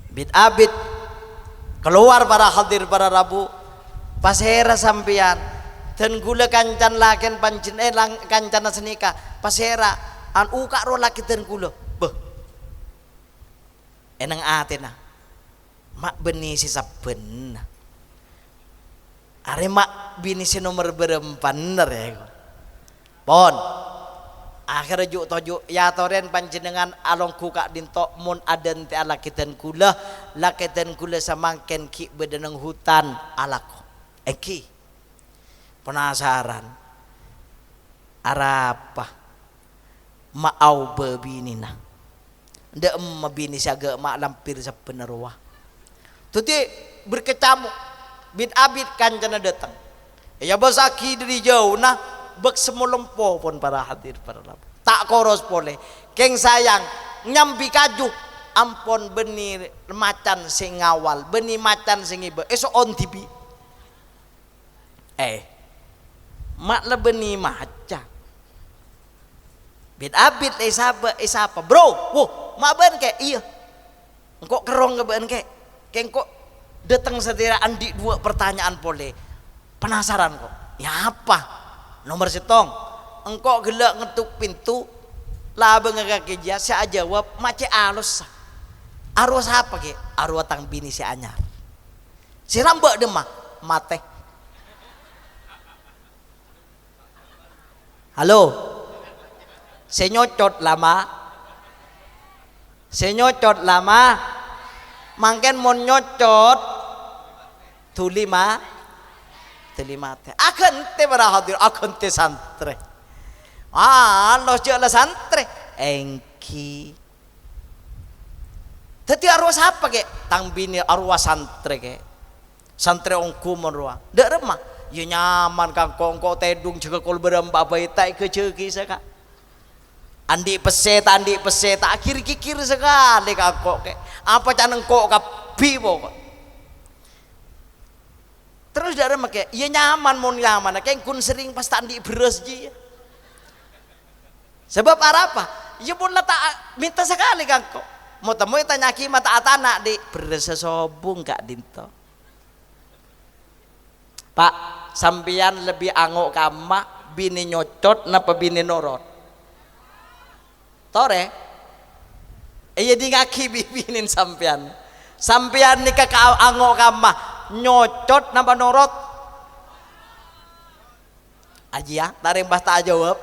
bit abit keluar para hadir para rabu pasera sampian dan gula kancan laken pancen kancan senika pasera an uka ro laki dan gula beh enang atena mak beni si saben are mak bini si nomor berempan ya pon akhirnya juk tojuk ya toren panjenengan along kuka dinto mun aden te ala kiten kula laketen kula samangken ki bedeneng hutan alako eki penasaran arapa maau bebinina ndak bini saga mak lampir sabenerwa tuti berkecamuk bit abit kancana datang ya basaki dari jauh nah bek semelempo pun para hadir para rabu tak koros boleh keng sayang nyambi kaju ampon beni macan sing ngawal beni macan sing ibe esok on tibi mak le beni macan bit abit sapa bro mak ben ke iya engkau kerong ke ben ke keng kok datang setira andi dua pertanyaan boleh penasaran kok ya apa nomor setong engkau gelak ngetuk pintu laba ngagak keja saya jawab mace alus arwah apa ke arwah tang bini si anyar si rambak demah mate halo senyocot lama mangken mon nyocot tulima teh akan te para hadir akan te santre lo jala santre engki teti arwah apa ke tang bini arwah santre ke Santri ongku menruang dak remah ya nyaman kang kongko tedung juga kol berembak bayi tak keceki saka andi peset akhir kikir sekali kak ke apa caneng kok kapi pokok terus dak remah ke ya nyaman mon nyaman kayak kun sering pas tandi beres ji sebab apa ya pun letak minta sekali kang kok mau temui tanya ki mata atana di beres sobung kak dinto Pak sampeyan lebih angok kama bini nyocot napa bini norot tore iya di ngaki bibinin sampeyan nikah angok kama nyocot napa norot aji ya tarik pas tak jawab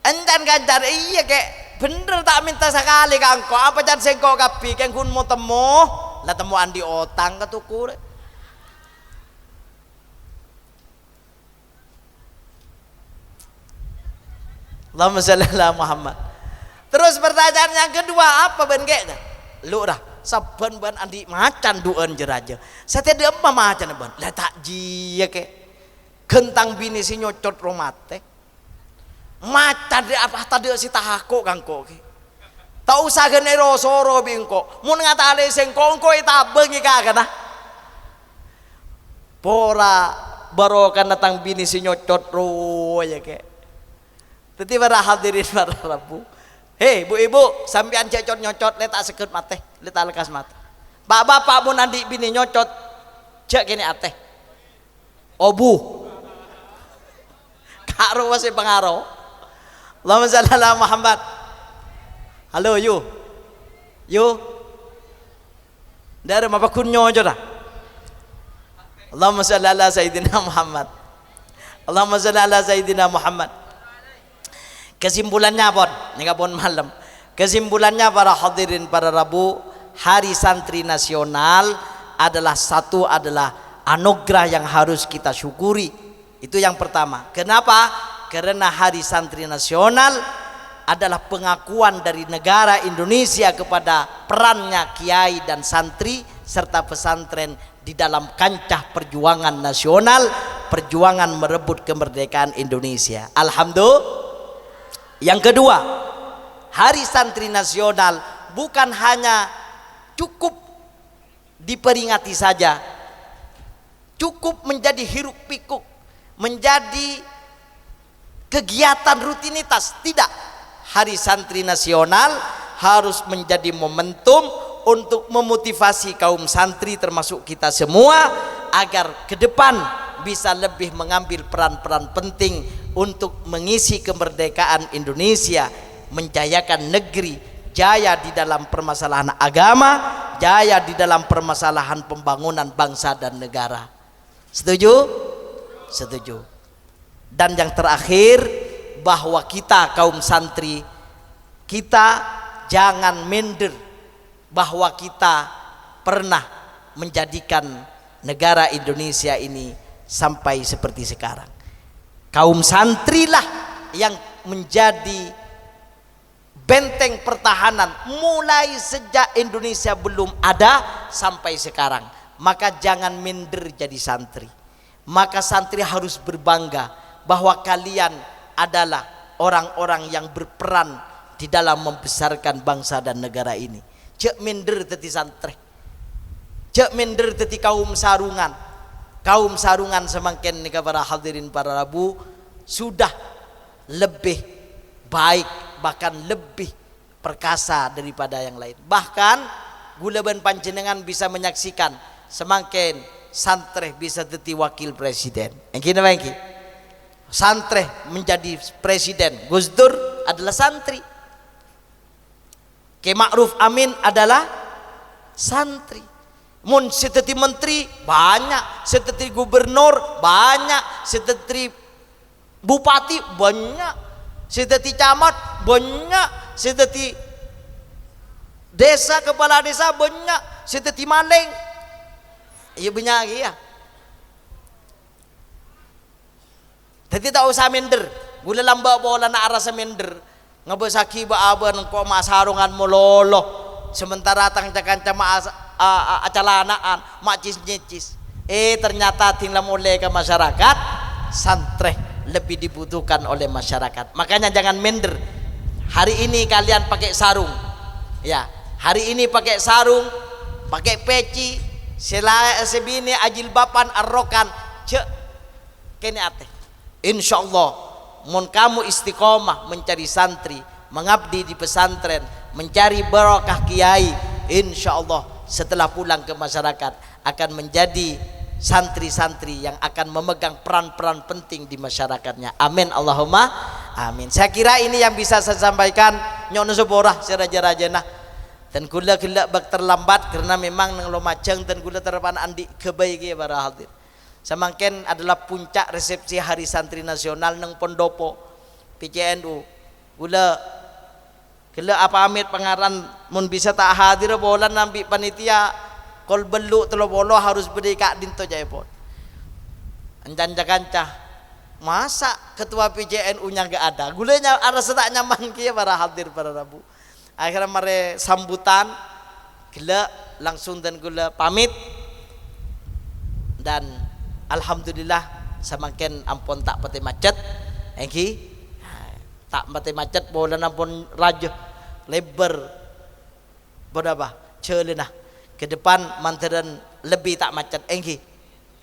encan ganjar iya kayak bener tak minta sekali kangko apa jan sengko kapi keng kun mau temu lah temu andi otang ketukur Allahumma sholli ala Muhammad. Terus pertanyaan yang kedua apa ben kayaknya lu dah saban ban andi macan duan jeraja saya tidak macan ban lah tak jia ke kentang bini si nyocot romate macan di apa tadi si tahako kangko ke tak usah genero soro bingko mun ngatale sengkongko itabengi kagana pora barokan datang bini si nyocot ro ya ke teti para hadirin para rabu hei ibu sampean cecot nyocot letak sekut mate letak lekas mate bapak mun andi bini nyocot cek gini ateh obu karo masih pengaro Allahumma sholli ala Muhammad halo yu dari apa kunyo aja dah Allahumma sholli ala Sayyidina Muhammad Allahumma sholli ala Sayyidina Muhammad kesimpulannya pon nyakapun malam kesimpulannya para hadirin para rabu hari santri nasional adalah anugerah yang harus kita syukuri itu yang pertama kenapa karena hari santri nasional adalah pengakuan dari negara Indonesia kepada perannya kiai dan santri serta pesantren di dalam kancah perjuangan nasional perjuangan merebut kemerdekaan Indonesia alhamdulillah. Yang kedua, Hari Santri Nasional bukan hanya cukup diperingati saja, cukup menjadi hiruk pikuk, menjadi kegiatan rutinitas. Tidak, Hari Santri Nasional harus menjadi momentum untuk memotivasi kaum santri termasuk kita semua agar ke depan bisa lebih mengambil peran-peran penting untuk mengisi kemerdekaan Indonesia, menjayakan negeri, jaya di dalam permasalahan agama, jaya di dalam permasalahan pembangunan bangsa dan negara. Setuju? Setuju. Dan yang terakhir, bahwa kita kaum santri, kita jangan minder bahwa kita pernah menjadikan negara Indonesia ini sampai seperti sekarang. Kaum santrilah yang menjadi benteng pertahanan mulai sejak Indonesia belum ada sampai sekarang. Maka jangan minder jadi santri. Maka santri harus berbangga bahwa kalian adalah orang-orang yang berperan di dalam membesarkan bangsa dan negara ini. Cek minder teti santri, cek minder teti kaum sarungan. Kaum sarungan semakin nih para hadirin para rabu sudah lebih baik bahkan lebih perkasa daripada yang lain. Bahkan gulaban panjenengan bisa menyaksikan semakin santri bisa jadi wakil presiden. Engki nama engki. Santri menjadi presiden. Gus Dur adalah santri. Ki Ma'ruf Amin adalah santri. Mun seteti menteri banyak, seteti gubernur banyak, seteti bupati banyak, seteti camat banyak, seteti desa kepala desa banyak, seteti maling. Iya banyak ya. Jadi tak usah minder. Gula lamba bola na arah minder. Ngabesaki ba aban ko masarungan mo lolo. Sementara tang cakan cama acalanaan macis nyecis. Ternyata tinggal mulai ke masyarakat, santri lebih dibutuhkan oleh masyarakat. Makanya jangan minder. Hari ini kalian pakai sarung, ya. Hari ini pakai sarung, pakai peci, sebini ajilbapan arrokan, cek kene ate. Insyaallah, mun kamu istiqomah mencari santri, mengabdi di pesantren, mencari barokah kiai, insyaallah setelah pulang ke masyarakat akan menjadi santri-santri yang akan memegang peran-peran penting di masyarakatnya. Amin Allahumma amin. Saya kira ini yang bisa saya sampaikan. Nyono seborah seraja-rajana dan gula bak terlambat karena memang nang Lumajang dan gula terpan andi kebaiki para hadir. Semangken adalah puncak resepsi Hari Santri Nasional nang Pendopo PCNU. Gula apa amit pengaran mun bisa tak hadir bolan nambi panitia kol beluk telo bolo harus berdeka dinto jaipon. Ancan-cancah masa ketua PJNU nya gak ada, gulanya ada setak nyaman kia para hadir para rabu. Akhirnya mare sambutan gila langsung dan gula pamit dan alhamdulillah semakin ampun tak pati macet engki tak pati macet bola ampun raja lebar berapa celena ke depan manteran lebih tak macet engki.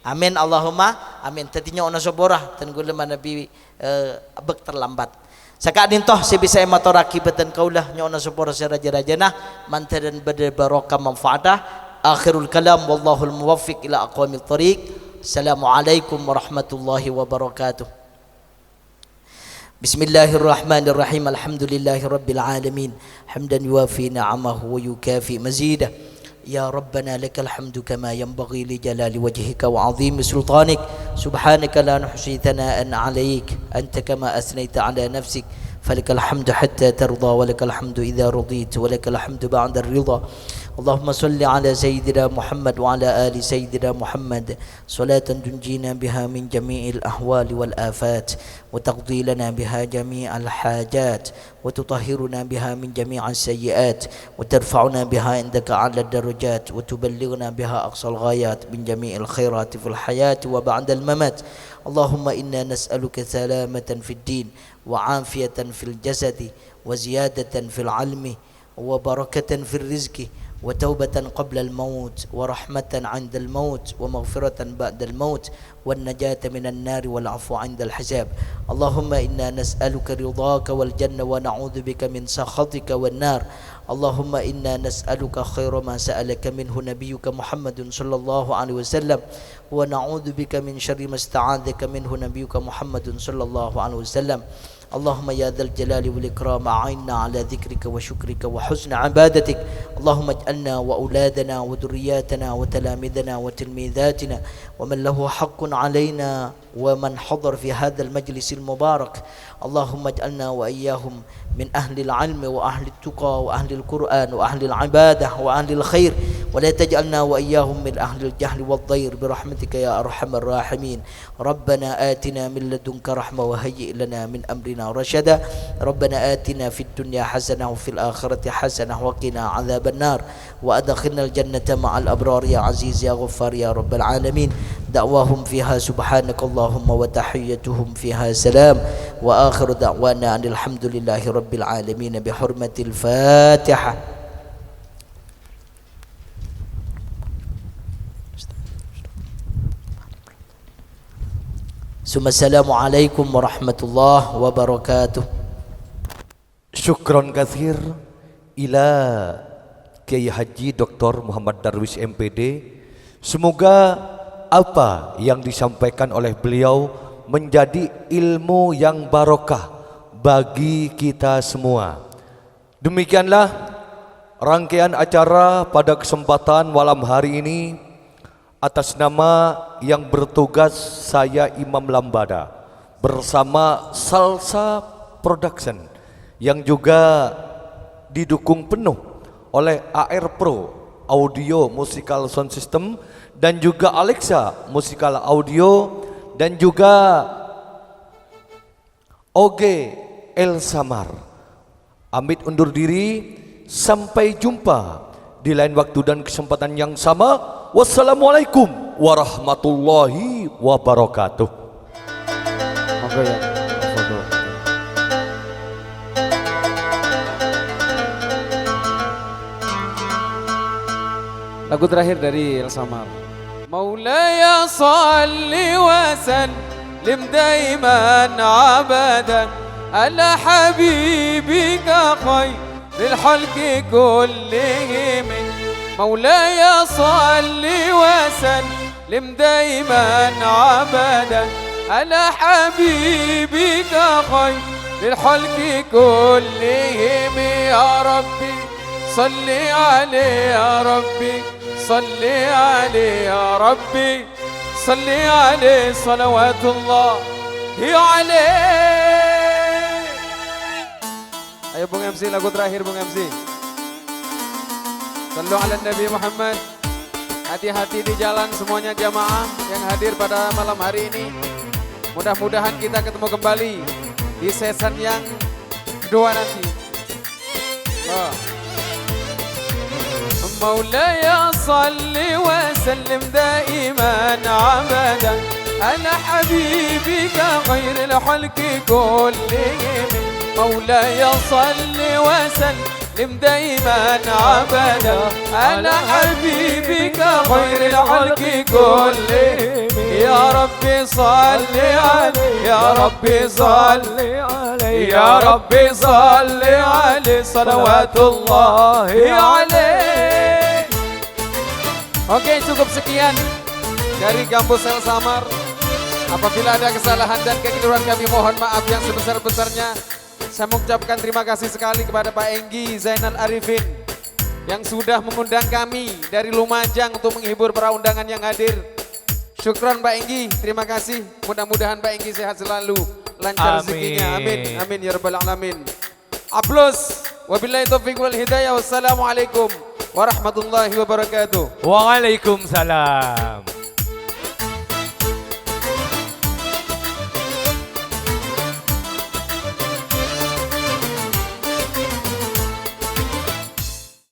Amin Allahumma amin. Tadinya ona soborah dan gula nabi bek terlambat. Sakadin toh si bisa matoraki beten kaulah nya ona soborah seraja-rajana manteran berbarokah manfaatah. Akhirul kalam wallahul muwaffiq ila aqwamit thariq. Assalamualaikum warahmatullahi wabarakatuh. Bismillahirrahmanirrahim. Alhamdulillahi rabbil alamin. Hamdan yuwafi ni'amahu wa yukafi mazidah. يا ربنا لك الحمد كما ينبغي لجلال وجهك وعظيم سلطانك سبحانك لا نحصي ثناء عليك أنت كما أثنيت على نفسك فلك الحمد حتى ترضى ولك الحمد إذا رضيت ولك الحمد بعد الرضا. اللهم صل على سيدنا محمد وعلى آل سيدنا محمد صلاة تنجينا بها من جميع الأهوال والآفات وتقضي لنا بها جميع الحاجات وتطهرنا بها من جميع السيئات وترفعنا بها عندك على الدرجات وتبلغنا بها أقصى الغايات من جميع الخيرات في الحياة وبعد الممات. اللهم إنا نسألك سلامة في الدين وعافية في الجسد وزيادة في العلم وبركة في الرزق وتوبة قبل الموت ورحمة عند الموت ومغفرة بعد الموت والنجاة من النار والعفو عند الحساب. اللهم إنا نسألك رضاك والجنة ونعوذ بك من سخطك والنار. اللهم إنا نسألك خير ما سألك منه نبيك محمد صلى الله عليه وسلم ونعوذ بك من شر ما استعاذك منه نبيك محمد صلى الله عليه وسلم. اللهم يا ذا الجلال والإكرام أعنا على ذكرك وشكرك وحسن عبادتك. اللهم اجعلنا وأولادنا وذرياتنا وتلامذنا وتلميذاتنا ومن له حق علينا ومن حضر في هذا المجلس المبارك اللهم اجعلنا وإياهم من أهل العلم وأهل التقى وأهل القرآن وأهل العبادة وأهل الخير ولا تجعلنا وإياهم من أهل الجهل والضير برحمتك يا أرحم الراحمين. ربنا آتنا من لدنك رحمة وهيئ لنا من أمرنا رشدا. ربنا آتنا في الدنيا حسنة وفي الآخرة حسنة وقنا عذاب النار وأدخلنا الجنة مع الأبرار يا عزيز يا غفار يا رب العالمين. دعواهم فيها سبحانك اللهم وتحيتهم فيها سلام وآخر دعوانا أن الحمد لله رب العالمين بحرمة الفاتحة. ثم السلام عليكم ورحمة الله وبركاته.
Syukron kathir ila Kiai Haji Dr. Muhammad Darwis MPD. Semoga apa yang disampaikan oleh beliau menjadi ilmu yang barokah bagi kita semua. Demikianlah rangkaian acara pada kesempatan malam hari ini. Atas nama yang bertugas saya Imam Lambada bersama Salsa Production yang juga didukung penuh oleh AR Pro Audio Musical Sound System dan juga Alexa Musical Audio dan juga OG El Samar. Amit undur diri, sampai jumpa di lain waktu dan kesempatan yang sama. Wassalamualaikum warahmatullahi wabarakatuh.
Monggo ya. Foto. Lagu terakhir dari El Samar. Maulaya salli wa sallim daiman abadan ala habibika khairil khalqi kullihim. Maulaya salli wa sallim daiman abadan ala habibika khairil khalqi kullihim. Ya Rabbi salli alaihi ya Rabbi salli alaihi ya Rabbi salli alaihi salawatullah alaihi. Ayo Bung MC, lagu terakhir Bung MC. Sallu ala Nabi Muhammad. Hati-hati di jalan semuanya jamaah yang hadir pada malam hari ini. Mudah-mudahan kita ketemu kembali di season yang kedua nanti. مولاي صل وسلم دائما عبدا على حبيبك خير الخلق كلهم. مولاي صل وسلم دائما عبدا على حبيبك خير الخلق كلهم. يا ربي صل عليه يا ربي صل عليه يا ربي صل عليه صلوات الله عليه. Oke, cukup sekian dari Kampus El Samar. Apabila ada kesalahan dan kekeliruan kami mohon maaf yang sebesar-besarnya. Saya mengucapkan terima kasih sekali kepada Pak Enggi Zainal Arifin yang sudah mengundang kami dari Lumajang untuk menghibur para undangan yang hadir. Syukron Pak Enggi, terima kasih. Mudah-mudahan Pak Enggi sehat selalu, lancar rezekinya. Amin, amin ya rabbal alamin. Aplaus. Wabillahi taufiq wal hidayah. Wassalamualaikum warahmatullahi wabarakatuh.
Waalaikumsalam.